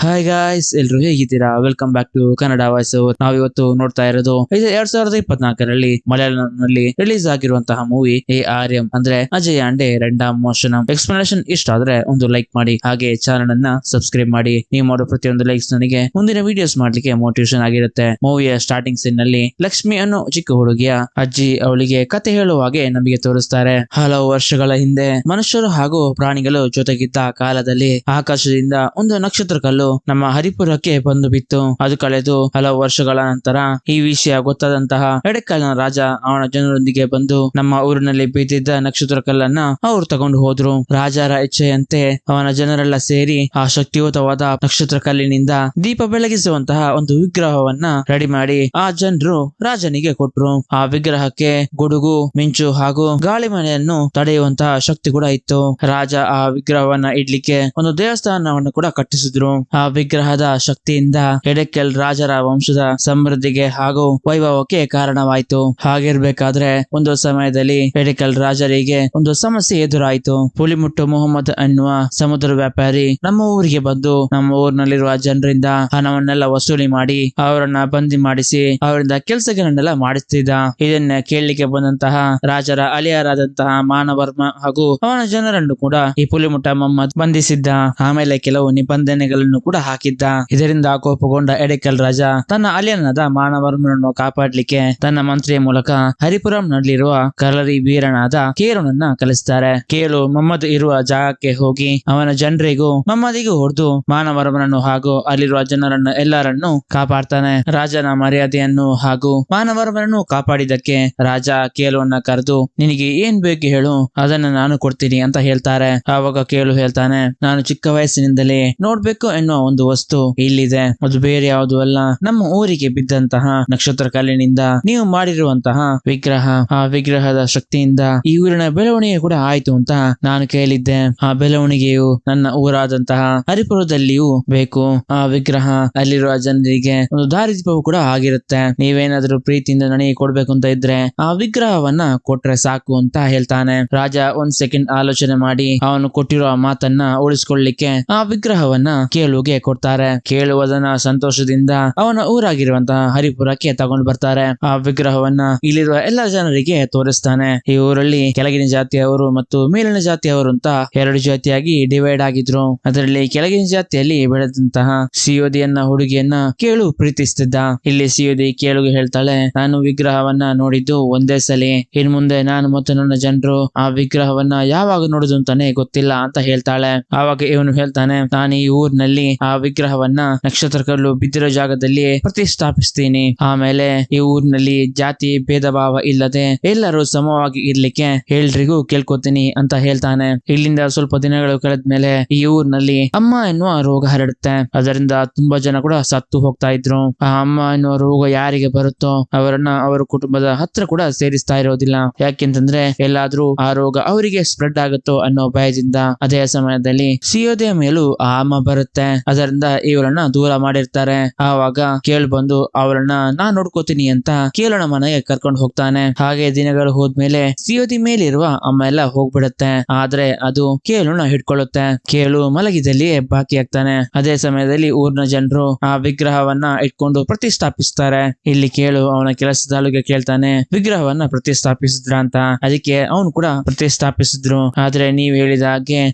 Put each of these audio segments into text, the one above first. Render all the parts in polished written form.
Hi guys, ಎಲ್ರು ಹೇಗಿದ್ದೀರಾ? Welcome back to Kannada voice over. ನಾವಿವತ್ತು ನೋಡ್ತಾ ಇರೋದು 2024ರಲ್ಲಿ ಮಲಯಾಳಂನಲ್ಲಿ ರಿಲೀಸ್ ಆಗಿರುವಂತಹ ಮೂವಿ ಎ ಆರ್ಯಂ, ಅಂದ್ರೆ ಅಜಯ್ ಆಂಡೆ ರೆಂಡಾಮ್ ಮೋಷನಂ. ಎಕ್ಸ್ಪ್ಲನೇಷನ್ ಇಷ್ಟ ಆದ್ರೆ ಒಂದು ಲೈಕ್ ಮಾಡಿ, ಹಾಗೆ ಚಾನಲ್ ಅನ್ನ ಸಬ್ಸ್ಕ್ರೈಬ್ ಮಾಡಿ. ನೀವು ಮಾಡೋ ಪ್ರತಿಯೊಂದು ಲೈಕ್ಸ್ ನನಗೆ ಮುಂದಿನ ವಿಡಿಯೋಸ್ ಮಾಡ್ಲಿಕ್ಕೆ ಮೋಟಿವೇಶನ್ ಆಗಿರುತ್ತೆ. ಮೂವಿಯ ಸ್ಟಾರ್ಟಿಂಗ್ ಸೀನ್ ನಲ್ಲಿ ಲಕ್ಷ್ಮಿ ಅನ್ನೋ ಚಿಕ್ಕ ಹುಡುಗಿಯ ಅಜ್ಜಿ ಅವಳಿಗೆ ಕತೆ ಹೇಳುವ ಹಾಗೆ ನಮಗೆ ತೋರಿಸ್ತಾರೆ. ಹಲವು ವರ್ಷಗಳ ಹಿಂದೆ ಮನುಷ್ಯರು ಹಾಗೂ ಪ್ರಾಣಿಗಳು ಜೊತೆಗಿದ್ದ ಕಾಲದಲ್ಲಿ ಆಕಾಶದಿಂದ ಒಂದು ನಕ್ಷತ್ರ ಕಲ್ಲು ನಮ್ಮ ಹರಿಪುರಕ್ಕೆ ಬಂದು ಬಿತ್ತು. ಅದು ಕಳೆದು ಹಲವು ವರ್ಷಗಳ ನಂತರ ಈ ವಿಷಯ ಗೊತ್ತಾದಂತಹ ಎಡೆಕಲ್ನ ರಾಜ ಅವನ ಜನರೊಂದಿಗೆ ಬಂದು ನಮ್ಮ ಊರಿನಲ್ಲಿ ಬಿದ್ದಿದ್ದ ನಕ್ಷತ್ರ ಕಲ್ಲನ್ನ ಅವ್ರು ತಗೊಂಡು ಹೋದ್ರು. ರಾಜರ ಇಚ್ಛೆಯಂತೆ ಅವನ ಜನರೆಲ್ಲ ಸೇರಿ ಆ ಶಕ್ತಿಯುತವಾದ ನಕ್ಷತ್ರ ಕಲ್ಲಿನಿಂದ ದೀಪ ಬೆಳಗಿಸುವಂತಹ ಒಂದು ವಿಗ್ರಹವನ್ನ ರೆಡಿ ಮಾಡಿ ಆ ಜನರು ರಾಜನಿಗೆ ಕೊಟ್ರು. ಆ ವಿಗ್ರಹಕ್ಕೆ ಗುಡುಗು, ಮಿಂಚು ಹಾಗೂ ಗಾಳಿ ಮಳೆಯನ್ನು ತಡೆಯುವಂತಹ ಶಕ್ತಿ ಕೂಡ ಇತ್ತು. ರಾಜ ಆ ವಿಗ್ರಹವನ್ನ ಇಡ್ಲಿಕ್ಕೆ ಒಂದು ದೇವಸ್ಥಾನವನ್ನು ಕೂಡ ಕಟ್ಟಿಸಿದ್ರು. ಆ ವಿಗ್ರಹದ ಶಕ್ತಿಯಿಂದ ಎಡೆಕೆಲ್ ರಾಜರ ವಂಶದ ಸಮೃದ್ಧಿಗೆ ಹಾಗೂ ವೈಭವಕ್ಕೆ ಕಾರಣವಾಯಿತು. ಹಾಗಿರ್ಬೇಕಾದ್ರೆ ಒಂದು ಸಮಯದಲ್ಲಿ ಎಡೆಕೆಲ್ ರಾಜರಿಗೆ ಒಂದು ಸಮಸ್ಯೆ ಎದುರಾಯಿತು. ಪುಲಿಮುಟ್ಟು ಮೊಹಮ್ಮದ್ ಅನ್ನುವ ಸಮುದ್ರ ವ್ಯಾಪಾರಿ ನಮ್ಮ ಊರಿಗೆ ಬಂದು ನಮ್ಮ ಊರಿನಲ್ಲಿರುವ ಜನರಿಂದ ಹಣವನ್ನೆಲ್ಲ ವಸೂಲಿ ಮಾಡಿ ಅವರನ್ನ ಬಂದಿ ಮಾಡಿಸಿ ಅವರಿಂದ ಕೆಲಸಗಳನ್ನೆಲ್ಲ ಮಾಡಿಸ್ತಿದ್ದ. ಇದನ್ನ ಕೇಳಲಿಕ್ಕೆ ಬಂದಂತಹ ರಾಜರ ಅಳಿಯರಾದಂತಹ ಮಾನವರ್ಮ ಹಾಗೂ ಅವನ ಜನರನ್ನು ಕೂಡ ಈ ಪುಲಿಮುಟ್ಟ ಮೊಹಮ್ಮದ್ ಬಂಧಿಸಿದ್ದ. ಆಮೇಲೆ ಕೆಲವು ನಿಬಂಧನೆಗಳನ್ನು ಕೂಡ ಹಾಕಿದ್ದ. ಇದರಿಂದ ಕೋಪಗೊಂಡ ಎಡೆಕೆಲ್ ರಾಜ ತನ್ನ ಅಳಿಯನಾದ ಮಾನವರ್ಮನನ್ನು ಕಾಪಾಡ್ಲಿಕ್ಕೆ ತನ್ನ ಮಂತ್ರಿಯ ಮೂಲಕ ಹರಿಪುರಂನಲ್ಲಿರುವ ಕಲರಿ ವೀರನಾದ ಕೇಳುನನ್ನ ಕಲಿಸ್ತಾರೆ. ಕೇಳು ಮೊಹಮ್ಮದ್ ಇರುವ ಜಾಗಕ್ಕೆ ಹೋಗಿ ಅವನ ಜನರಿಗೂ ಮೊಹಮ್ಮದಿಗೂ ಹೊಡೆದು ಮಾನವರ್ಮನನ್ನು ಹಾಗೂ ಅಲ್ಲಿರುವ ಜನರನ್ನು ಎಲ್ಲರನ್ನು ಕಾಪಾಡ್ತಾನೆ. ರಾಜನ ಮರ್ಯಾದೆಯನ್ನು ಹಾಗೂ ಮಾನವರ್ಮನನ್ನು ಕಾಪಾಡಿದಕ್ಕೆ ರಾಜ ಕೇಳುವನ್ನ ಕರೆದು ನಿನಗೆ ಏನ್ ಬೇಕು ಹೇಳು, ಅದನ್ನ ನಾನು ಕೊಡ್ತೀನಿ ಅಂತ ಹೇಳ್ತಾರೆ. ಆವಾಗ ಕೇಳು ಹೇಳ್ತಾನೆ, ನಾನು ಚಿಕ್ಕ ವಯಸ್ಸಿನಿಂದಲೇ ನೋಡ್ಬೇಕು ಎನ್ನುವ ಒಂದು ವಸ್ತು ಇಲ್ಲಿದೆ. ಅದು ಬೇರೆ ಯಾವುದು ಅಲ್ಲ, ನಮ್ಮ ಊರಿಗೆ ಬಿದ್ದಂತಹ ನಕ್ಷತ್ರ ಕಲ್ಲಿನಿಂದ ನೀವು ಮಾಡಿರುವಂತಹ ವಿಗ್ರಹ. ಆ ವಿಗ್ರಹದ ಶಕ್ತಿಯಿಂದ ಈ ಊರಿನ ಬೆಳವಣಿಗೆ ಕೂಡ ಆಯ್ತು ಅಂತ ನಾನು ಕೇಳಿದ್ದೆ. ಆ ಬೆಳವಣಿಗೆಯು ನನ್ನ ಊರಾದಂತಹ ಹರಿಪುರದಲ್ಲಿಯೂ ಬೇಕು. ಆ ವಿಗ್ರಹ ಅಲ್ಲಿರುವ ಜನರಿಗೆ ಒಂದು ದಾರಿದೀಪವು ಕೂಡ ಆಗಿರುತ್ತೆ. ನೀವೇನಾದ್ರೂ ಪ್ರೀತಿಯಿಂದ ನನಗೆ ಕೊಡ್ಬೇಕು ಅಂತ ಇದ್ರೆ ಆ ವಿಗ್ರಹವನ್ನ ಕೊಟ್ರೆ ಸಾಕು ಅಂತ ಹೇಳ್ತಾನೆ. ರಾಜ ಒಂದ್ ಸೆಕೆಂಡ್ ಆಲೋಚನೆ ಮಾಡಿ ಅವನು ಕೊಟ್ಟಿರುವ ಮಾತನ್ನ ಉಳಿಸ್ಕೊಳ್ಳಿಕ್ಕೆ ಆ ವಿಗ್ರಹವನ್ನ ಕೇಳುಗೆ ಕೊಡ್ತಾರೆ. ಕೇಳುವುದನ್ನ ಸಂತೋಷದಿಂದ ಅವನ ಊರಾಗಿರುವಂತಹ ಹರಿಪುರಕ್ಕೆ ತಗೊಂಡು ಬರ್ತಾರೆ. ಆ ವಿಗ್ರಹವನ್ನ ಇಲ್ಲಿರುವ ಎಲ್ಲ ಜನರಿಗೆ ತೋರಿಸ್ತಾನೆ. ಈ ಊರಲ್ಲಿ ಕೆಳಗಿನ ಜಾತಿಯವರು ಮತ್ತು ಮೇಲಿನ ಜಾತಿಯವರು ಅಂತ ಎರಡು ಜಾತಿಯಾಗಿ ಡಿವೈಡ್ ಆಗಿದ್ರು. ಅದರಲ್ಲಿ ಕೆಳಗಿನ ಜಾತಿಯಲ್ಲಿ ಬೆಳೆದಂತಹ ಸಿಯೋದಿಯನ್ನ ಹುಡುಗಿಯನ್ನ ಕೇಳು ಪ್ರೀತಿಸ್ತಿದ್ದ. ಇಲ್ಲಿ ಸಿಯೋದಿ ಕೇಳುಗೆ ಹೇಳ್ತಾಳೆ, ನಾನು ವಿಗ್ರಹವನ್ನ ನೋಡಿದ್ದು ಒಂದೇ ಸಲಿ, ಇನ್ ಮುಂದೆ ನಾನು ಮತ್ತು ನನ್ನ ಜನರು ಆ ವಿಗ್ರಹವನ್ನ ಯಾವಾಗ ನೋಡುದು ಅಂತಾನೆ ಗೊತ್ತಿಲ್ಲ ಅಂತ ಹೇಳ್ತಾಳೆ. ಆವಾಗ ಇವನು ಹೇಳ್ತಾನೆ, ನಾನು ಈ ಊರಿನಲ್ಲಿ ಆ ವಿಗ್ರಹವನ್ನ ನಕ್ಷತ್ರ ಕಲ್ಲು ಬಿದ್ದಿರೋ ಜಾಗದಲ್ಲಿ ಪ್ರತಿಷ್ಠಾಪಿಸ್ತೀನಿ. ಆಮೇಲೆ ಈ ಊರಿನಲ್ಲಿ ಜಾತಿ ಭೇದ ಭಾವ ಇಲ್ಲದೆ ಎಲ್ಲರೂ ಸಮವಾಗಿ ಇರ್ಲಿಕ್ಕೆ ಎಲ್ರಿಗೂ ಕೇಳ್ಕೊತೀನಿ ಅಂತ ಹೇಳ್ತಾನೆ. ಇಲ್ಲಿಂದ ಸ್ವಲ್ಪ ದಿನಗಳು ಕಳೆದ್ಮೇಲೆ ಈ ಊರಿನಲ್ಲಿ ಅಮ್ಮ ಎನ್ನುವ ರೋಗ ಹರಡುತ್ತೆ. ಅದರಿಂದ ತುಂಬಾ ಜನ ಕೂಡ ಸತ್ತು ಹೋಗ್ತಾ ಇದ್ರು. ಆ ಅಮ್ಮ ಎನ್ನುವ ರೋಗ ಯಾರಿಗೆ ಬರುತ್ತೋ ಅವರನ್ನ ಅವರ ಕುಟುಂಬದ ಹತ್ರ ಕೂಡ ಸೇರಿಸ್ತಾ ಇರೋದಿಲ್ಲ. ಯಾಕೆಂತಂದ್ರೆ ಎಲ್ಲಾದ್ರೂ ಆ ರೋಗ ಅವರಿಗೆ ಸ್ಪ್ರೆಡ್ ಆಗುತ್ತೋ ಅನ್ನೋ ಭಯದಿಂದ. ಅದೇ ಸಮಯದಲ್ಲಿ ಸಿಯೋದಿಯ ಮೇಲೂ ಆ ಅಮ್ಮ ಬರುತ್ತೆ. ಅದರಿಂದ ಇವರನ್ನ ದೂರ ಮಾಡಿರ್ತಾರೆ. ಆವಾಗ ಕೇಳು ಬಂದು ಅವರನ್ನ ನಾನ್ ನೋಡ್ಕೋತೀನಿ ಅಂತ ಕೇಳೋಣ ಮನೆಗೆ ಕರ್ಕೊಂಡು ಹೋಗ್ತಾನೆ. ಹಾಗೆ ದಿನಗಳು ಹೋದ್ಮೇಲೆ ಸಿಯೋದಿ ಮೇಲಿರುವ ಅಮ್ಮ ಎಲ್ಲ ಹೋಗ್ಬಿಡುತ್ತೆ. ಆದ್ರೆ ಅದು ಕೇಳುನ ಹಿಡ್ಕೊಳ್ಳುತ್ತೆ. ಕೇಳು ಮಲಗಿದಲ್ಲಿಯೇ ಬಾಕಿ ಆಗ್ತಾನೆ. ಅದೇ ಸಮಯದಲ್ಲಿ ಊರಿನ ಜನರು ಆ ವಿಗ್ರಹವನ್ನ ಇಟ್ಕೊಂಡು ಪ್ರತಿಷ್ಠಾಪಿಸ್ತಾರೆ. ಇಲ್ಲಿ ಕೇಳು ಅವನ ಕೆಲಸದಾಳುಗೆ ಕೇಳ್ತಾನೆ, ವಿಗ್ರಹವನ್ನ ಪ್ರತಿಷ್ಠಾಪಿಸಿದ್ರ ಅಂತ. ಅದಕ್ಕೆ ಅವನು ಕೂಡ ಪ್ರತಿಷ್ಠಾಪಿಸಿದ್ರು, ಆದ್ರೆ ನೀವ್ ಹೇಳಿದ ಹಾಗೆ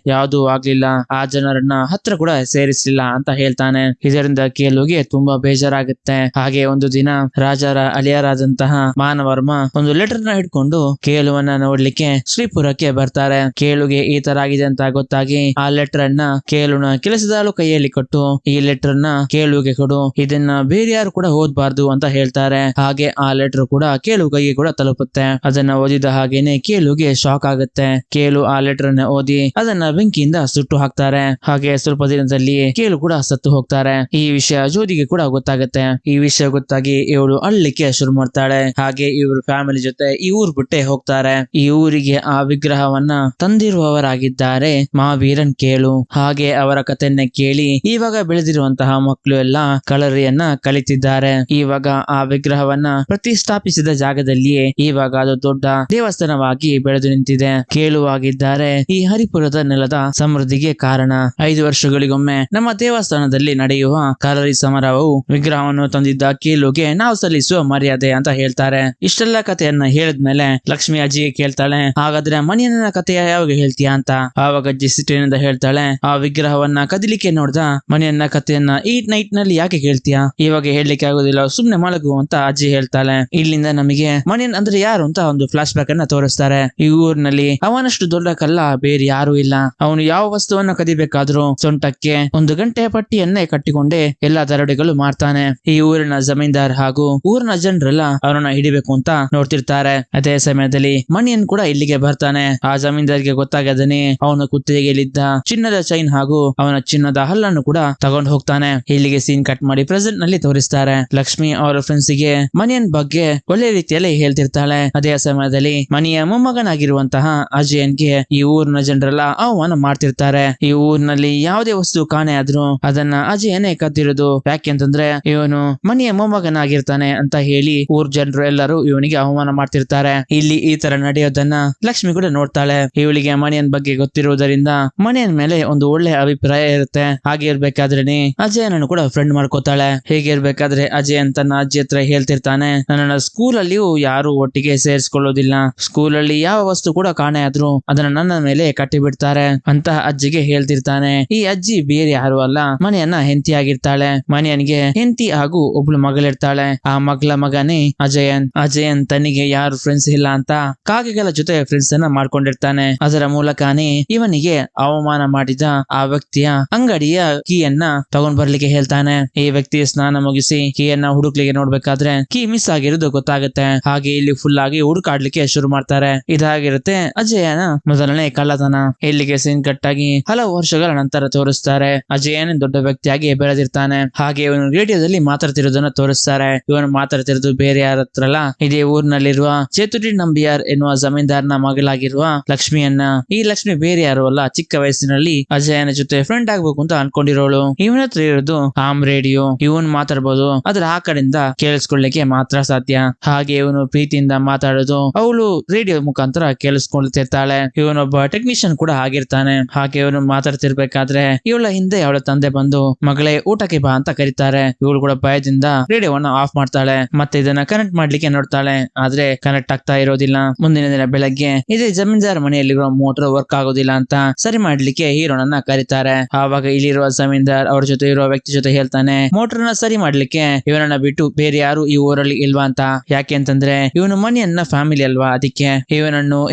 ಯಾವ್ದೂ ಆಗ್ಲಿಲ್ಲ, ಆ ಜನರನ್ನ ಹತ್ರ ಕೂಡ ಸೇರಿಸಲಿಲ್ಲ ಅಂತ ಹೇಳ್ತಾನೆ. ಇದರಿಂದ ಕೇಳುಗೆ ತುಂಬಾ ಬೇಜಾರಾಗುತ್ತೆ. ಹಾಗೆ ಒಂದು ದಿನ ರಾಜರ ಅಳಿಯರಾದಂತಹ ಮಾನವರ್ಮ ಒಂದು ಲೆಟರ್ ನ ಹಿಡ್ಕೊಂಡು ಕೇಳುವನ್ನ ನೋಡ್ಲಿಕ್ಕೆ ಶ್ರೀಪುರಕ್ಕೆ ಬರ್ತಾರೆ. ಕೇಳುಗೆ ಈ ತರ ಆಗಿದೆ ಅಂತ ಗೊತ್ತಾಗಿ ಆ ಲೆಟರ್ ಅನ್ನ ಕೇಳುನ ಕೆಲಸದಾಳು ಕೈಯಲ್ಲಿ ಕೊಟ್ಟು, ಈ ಲೆಟರ್ ನ ಕೇಳುಗೆ ಕೊಡು, ಇದನ್ನ ಬೇರೆ ಯಾರು ಕೂಡ ಓದ್ಬಾರ್ದು ಅಂತ ಹೇಳ್ತಾರೆ. ಹಾಗೆ ಆ ಲೆಟರ್ ಕೂಡ ಕೇಳು ಕೈಗೆ ಕೂಡ ತಲುಪುತ್ತೆ. ಅದನ್ನ ಓದಿದ ಹಾಗೇನೆ ಕೇಳುಗೆ ಶಾಕ್ ಆಗುತ್ತೆ. ಕೇಳು ಆ ಲೆಟರ್ ಅನ್ನ ಓದಿ ಅದನ್ನ ಬೆಂಕಿಯಿಂದ ಸುಟ್ಟು ಹಾಕ್ತಾರೆ. ಹಾಗೆ ಸ್ವಲ್ಪ ದಿನದಲ್ಲಿ ಕೇಳು ಕೂಡ ಸತ್ತು ಹೋಗ್ತಾರೆ. ಈ ವಿಷಯ ಜ್ಯೋತಿಗೆ ಕೂಡ ಗೊತ್ತಾಗುತ್ತೆ. ಈ ವಿಷಯ ಗೊತ್ತಾಗಿ ಇವಳು ಅಳ್ಲಿಕ್ಕೆ ಶುರು ಮಾಡ್ತಾಳೆ. ಹಾಗೆ ಇವರು ಫ್ಯಾಮಿಲಿ ಜೊತೆ ಈ ಊರ್ ಬಿಟ್ಟೆ ಹೋಗ್ತಾರೆ. ಈ ಊರಿಗೆ ಆ ವಿಗ್ರಹವನ್ನ ತಂದಿರುವವರಾಗಿದ್ದಾರೆ ಮಹಾವೀರನ್ ಕೇಳು. ಹಾಗೆ ಅವರ ಕಥೆಯನ್ನ ಕೇಳಿ ಇವಾಗ ಬೆಳೆದಿರುವಂತಹ ಮಕ್ಕಳು ಎಲ್ಲ ಕಳರಿಯನ್ನ ಕಲಿತಿದ್ದಾರೆ. ಇವಾಗ ಆ ವಿಗ್ರಹವನ್ನ ಪ್ರತಿಷ್ಠಾಪಿಸಿದ ಜಾಗದಲ್ಲಿಯೇ ಇವಾಗ ಅದು ದೊಡ್ಡ ದೇವಸ್ಥಾನವಾಗಿ ಬೆಳೆದು ನಿಂತಿದೆ. ಕೇಳುವಾಗಿದ್ದಾರೆ ಈ ಹರಿಪುರದ ನೆಲದ ಸಮೃದ್ಧಿಗೆ ಕಾರಣ. 5 ವರ್ಷಗಳಿಗೊಮ್ಮೆ ನಮ್ಮ ದೇವಸ್ಥಾನದಲ್ಲಿ ನಡೆಯುವ ಕಲರಿ ಸಮಾರಂಭವು ವಿಗ್ರಹವನ್ನು ತಂದಿದ್ದ ಕೀಲುಗೆ ನಾವು ಸಲ್ಲಿಸುವ ಮರ್ಯಾದೆ ಅಂತ ಹೇಳ್ತಾರೆ. ಇಷ್ಟೆಲ್ಲ ಕಥೆಯನ್ನ ಹೇಳಿದ್ಮೇಲೆ ಲಕ್ಷ್ಮಿ ಅಜ್ಜಿಗೆ ಕೇಳ್ತಾಳೆ, ಹಾಗಾದ್ರೆ ಮಣಿಯನ್ನ ಕಥೆಯ ಯಾವಾಗ ಹೇಳ್ತೀಯಾ ಅಂತ. ಆವಾಗ ಅಜ್ಜಿ ಸಿಟ್ಟಿನಿಂದ ಹೇಳ್ತಾಳೆ, ಆ ವಿಗ್ರಹವನ್ನ ಕದಿಲಿಕ್ಕೆ ನೋಡ್ದ ಮಣಿಯನ್ನ ಕಥೆಯನ್ನ ಈ ನೈಟ್ ನಲ್ಲಿ ಯಾಕೆ ಹೇಳ್ತೀಯಾ, ಇವಾಗ ಹೇಳಲಿಕ್ಕೆ ಆಗೋದಿಲ್ಲ, ಸುಮ್ನೆ ಮಲಗು ಅಂತ ಅಜ್ಜಿ ಹೇಳ್ತಾಳೆ. ಇಲ್ಲಿಂದ ನಮಗೆ ಮಣಿಯನ್ ಅಂದ್ರೆ ಯಾರು ಅಂತ ಒಂದು ಫ್ಲಾಶ್ ಬ್ಯಾಕ್ ಅನ್ನ ತೋರಿಸ್ತಾರೆ. ಈ ಊರಿನಲ್ಲಿ ಅವನಷ್ಟು ದೊಡ್ಡ ಕಲ್ಲ ಬೇರೆ ಯಾರು ಇಲ್ಲ. ಅವನು ಯಾವ ವಸ್ತುವನ್ನ ಕದಿಬೇಕಾದ್ರೂ ಸೊಂಟಕ್ಕೆ 1 ಗಂಟೆಯ ಪಟ್ಟಿಯನ್ನೇ ಕಟ್ಟಿಕೊಂಡೇ ಎಲ್ಲಾ ದರೋಡೆಗಳು ಮಾಡ್ತಾನೆ. ಈ ಊರಿನ ಜಮೀನ್ದಾರ್ ಹಾಗೂ ಊರಿನ ಜನರೆಲ್ಲ ಅವನನ್ನ ಹಿಡಿಬೇಕು ಅಂತ ನೋಡ್ತಿರ್ತಾರೆ. ಅದೇ ಸಮಯದಲ್ಲಿ ಮಣಿಯನ್ ಕೂಡ ಇಲ್ಲಿಗೆ ಬರ್ತಾನೆ. ಆ ಜಮೀನ್ದಾರ್ಗೆ ಗೊತ್ತಾಗದೇನೆ ಅವನ ಕುತ್ತಿಗೆಯಲ್ಲಿದ್ದ ಚಿನ್ನದ ಚೈನ್ ಹಾಗೂ ಅವನ ಚಿನ್ನದ ಹಲ್ಲನ್ನು ಕೂಡ ತಗೊಂಡು ಹೋಗ್ತಾನೆ. ಇಲ್ಲಿಗೆ ಸೀನ್ ಕಟ್ ಮಾಡಿ ಪ್ರೆಸೆಂಟ್ ನಲ್ಲಿ ತೋರಿಸ್ತಾರೆ. ಲಕ್ಷ್ಮಿ ಅವರ ಫ್ರೆಂಡ್ಸ್ ಗೆ ಮಣಿಯನ್ ಬಗ್ಗೆ ಒಳ್ಳೆ ರೀತಿಯಲ್ಲಿ ಹೇಳ್ತಿರ್ತಾಳೆ. ಅದೇ ಸಮಯದಲ್ಲಿ ಮಣಿಯ ಮೊಮ್ಮಗನಾಗಿರುವಂತಹ ಅಜಯನ್ಗೆ ಈ ಊರಿನ ಜನರೆಲ್ಲ ಅವಮಾನ ಮಾಡ್ತಿರ್ತಾರೆ. ಈ ಊರಿನಲ್ಲಿ ಯಾವುದೇ ವಸ್ತು ಕಾಣೆ ಆದ್ರೂ ಅದನ್ನ ಅಜಯನೇ ಕದ್ದಿರೋದು, ಯಾಕೆಂತಂದ್ರೆ ಇವನು ಮಣಿಯ ಮೊಮ್ಮಗನಾಗಿರ್ತಾನೆ ಅಂತ ಹೇಳಿ ಊರ್ ಜನರು ಎಲ್ಲರೂ ಇವನಿಗೆ ಅವಮಾನ ಮಾಡ್ತಿರ್ತಾರೆ. ಇಲ್ಲಿ ಈ ತರ ನಡೆಯೋದನ್ನ ಲಕ್ಷ್ಮಿ ಕೂಡ ನೋಡ್ತಾಳೆ. ಇವಳಿಗೆ ಮಣಿಯನ್ ಬಗ್ಗೆ ಗೊತ್ತಿರುವುದರಿಂದ ಮಣಿಯನ್ ಮೇಲೆ ಒಂದು ಒಳ್ಳೆ ಅಭಿಪ್ರಾಯ ಇರುತ್ತೆ. ಹಾಗೆ ಇರ್ಬೇಕಾದ್ರೇನೆ ಅಜಯನನ್ನು ಕೂಡ ಫ್ರೆಂಡ್ ಮಾಡ್ಕೋತಾಳೆ. ಹೇಗಿರ್ಬೇಕಾದ್ರೆ ಅಜಯನ್ ತನ್ನ ಅಜ್ಜಿ ಹತ್ರ ಹೇಳ್ತಿರ್ತಾನೆ, ನನ್ನ ಸ್ಕೂಲ್ ಅಲ್ಲಿಯೂ ಯಾರು ಒಟ್ಟಿಗೆ ಸೇರಿಸ್ಕೊಳ್ಳೋದಿಲ್ಲ, ಸ್ಕೂಲ್ ಅಲ್ಲಿ ಯಾವ ವಸ್ತು ಕೂಡ ಕಾಣೆ ಆದ್ರೂ ಅದನ್ನ ನನ್ನ ಮೇಲೆ ಕಟ್ಟಿ ಬಿಡ್ತಾರೆ ಅಂತ ಅಜ್ಜಿಗೆ ಹೇಳ್ತಿರ್ತಾನೆ. ಈ ಅಜ್ಜಿ ಬೇರೆ ಯಾರು ಅಲ್ಲ, ಮಣಿಯನ್ನ ಹೆಂಡತಿ ಆಗಿರ್ತಾಳೆ. ಮಣಿಯನ್ಗೆ ಹೆಂಡತಿ ಹಾಗೂ ಒಬ್ಳು ಮಗಳಿರ್ತಾಳೆ. ಆ ಮಗಳ ಮಗನೇ ಅಜಯನ್ ತನ್ನಿಗೆ ಯಾರು ಫ್ರೆಂಡ್ಸ್ ಇಲ್ಲ ಅಂತ ಕಾಗೆಗಳ ಜೊತೆ ಫ್ರೆಂಡ್ಸ್ ಅನ್ನ ಮಾಡ್ಕೊಂಡಿರ್ತಾನೆ. ಅದರ ಮೂಲಕನೇ ಇವನಿಗೆ ಅವಮಾನ ಮಾಡಿದ ಆ ವ್ಯಕ್ತಿಯ ಅಂಗಡಿಯ ಕೀಯನ್ನ ತಗೊಂಡ್ ಬರ್ಲಿಕ್ಕೆ ಹೇಳ್ತಾನೆ. ಈ ವ್ಯಕ್ತಿ ಸ್ನಾನ ಮುಗಿಸಿ ಕೀಯನ್ನ ಹುಡುಕ್ಲಿಕ್ಕೆ ನೋಡ್ಬೇಕಾದ್ರೆ ಕೀ ಮಿಸ್ ಆಗಿರೋದು ಗೊತ್ತಾಗುತ್ತೆ. ಹಾಗೆ ಇಲ್ಲಿ ಫುಲ್ ಆಗಿ ಹುಡುಕಾಡ್ಲಿಕ್ಕೆ ಶುರು ಮಾಡ್ತಾರೆ. ಇದಾಗಿರುತ್ತೆ ಅಜಯನ ಮೊದಲನೇ ಕಳ್ಳತನ. ಇಲ್ಲಿಗೆ ಸೀನ್ ಕಟ್ ಆಗಿ ಹಲವು ವರ್ಷಗಳ ನಂತರ ತೋರಿಸ್ತಾರೆ. ಅಜಯನ್ ದೊಡ್ಡ ವ್ಯಕ್ತಿಯಾಗಿ ಬೆಳೆದಿರ್ತಾನೆ. ಹಾಗೆ ಇವನು ರೇಡಿಯೋದಲ್ಲಿ ಮಾತಾಡ್ತಿರೋದನ್ನ ತೋರಿಸ್ತಾರೆ. ಇವನು ಮಾತಾಡ್ತಿರೋದು ಬೇರೆ ಯಾರ ಹತ್ರ ಅಲ್ಲ, ಇದೇ ಊರಿನಲ್ಲಿರುವ ಚೇತುರಿ ನಂಬಿಯಾರ್ ಎನ್ನುವ ಜಮೀನ್ದಾರ್ನ ಮಗಳಾಗಿರುವ ಲಕ್ಷ್ಮಿಯನ್ನ. ಈ ಲಕ್ಷ್ಮಿ ಬೇರೆ ಯಾರು ಅಲ್ಲ, ಚಿಕ್ಕ ವಯಸ್ಸಿನಲ್ಲಿ ಅಜಯನ ಜೊತೆ ಫ್ರೆಂಡ್ ಆಗ್ಬೇಕು ಅಂತ ಅನ್ಕೊಂಡಿರೋಳು. ಇವನ ಹತ್ರ ಇರೋದು ಆಮ್ ರೇಡಿಯೋ. ಇವನ್ ಮಾತಾಡ್ಬೋದು, ಅದ್ರ ಆ ಕಡೆಯಿಂದ ಕೇಳಿಸ್ಕೊಳ್ಳಿಕ್ಕೆ ಮಾತ್ರ ಸಾಧ್ಯ. ಹಾಗೆ ಇವನು ಪ್ರೀತಿಯಿಂದ ಮಾತಾಡೋದು ಅವಳು ರೇಡಿಯೋ ಮುಖಾಂತರ ಕೇಳಿಸ್ಕೊಳ್ತಿರ್ತಾಳೆ. ಇವನೊಬ್ಬ ಟೆಕ್ನಿಷಿಯನ್ ಕೂಡ ಆಗಿರ್ತಾನೆ. ಹಾಗೆ ಇವನು ಮಾತಾಡ್ತಿರ್ಬೇಕಾದ್ರೆ ಇವಳ ಹಿಂದೆ ಅವಳ ತಂದೆ ಬಂದು ಮಗಳೇ ಊಟಕ್ಕೆ ಬಾ ಅಂತ ಕರೀತಾರೆ. ಇವಳು ಕೂಡ ಭಯದಿಂದ ರೇಡಿಯೋವನ್ನ ಆಫ್ ಮಾಡ್ತಾಳೆ. ಮತ್ತೆ ಇದನ್ನ ಕನೆಕ್ಟ್ ಮಾಡ್ಲಿಕ್ಕೆ ನೋಡ್ತಾಳೆ, ಆದ್ರೆ ಕನೆಕ್ಟ್ ಆಗ್ತಾ ಇರೋದಿಲ್ಲ. ಮುಂದಿನ ದಿನ ಬೆಳಗ್ಗೆ ಇದೇ ಜಮೀನ್ದಾರ್ ಮನೆಯಲ್ಲಿರುವ ಮೋಟರ್ ವರ್ಕ್ ಆಗೋದಿಲ್ಲ ಅಂತ ಸರಿ ಮಾಡ್ಲಿಕ್ಕೆ ಹೀರೋನನ್ನ ಕರೀತಾರೆ. ಆವಾಗ ಇಲ್ಲಿರುವ ಜಮೀನ್ದಾರ್ ಅವ್ರ ಜೊತೆ ಇರುವ ವ್ಯಕ್ತಿ ಜೊತೆ ಹೇಳ್ತಾನೆ, ಮೋಟರ್ನ ಸರಿ ಮಾಡ್ಲಿಕ್ಕೆ ಇವನನ್ನ ಬಿಟ್ಟು ಬೇರೆ ಯಾರು ಈ ಊರಲ್ಲಿ ಇಲ್ವಾ ಅಂತ. ಯಾಕೆ ಅಂತಂದ್ರೆ ಇವನು ಮಣಿಯನ್ನ ಫ್ಯಾಮಿಲಿ ಅಲ್ವಾ, ಅದಕ್ಕೆ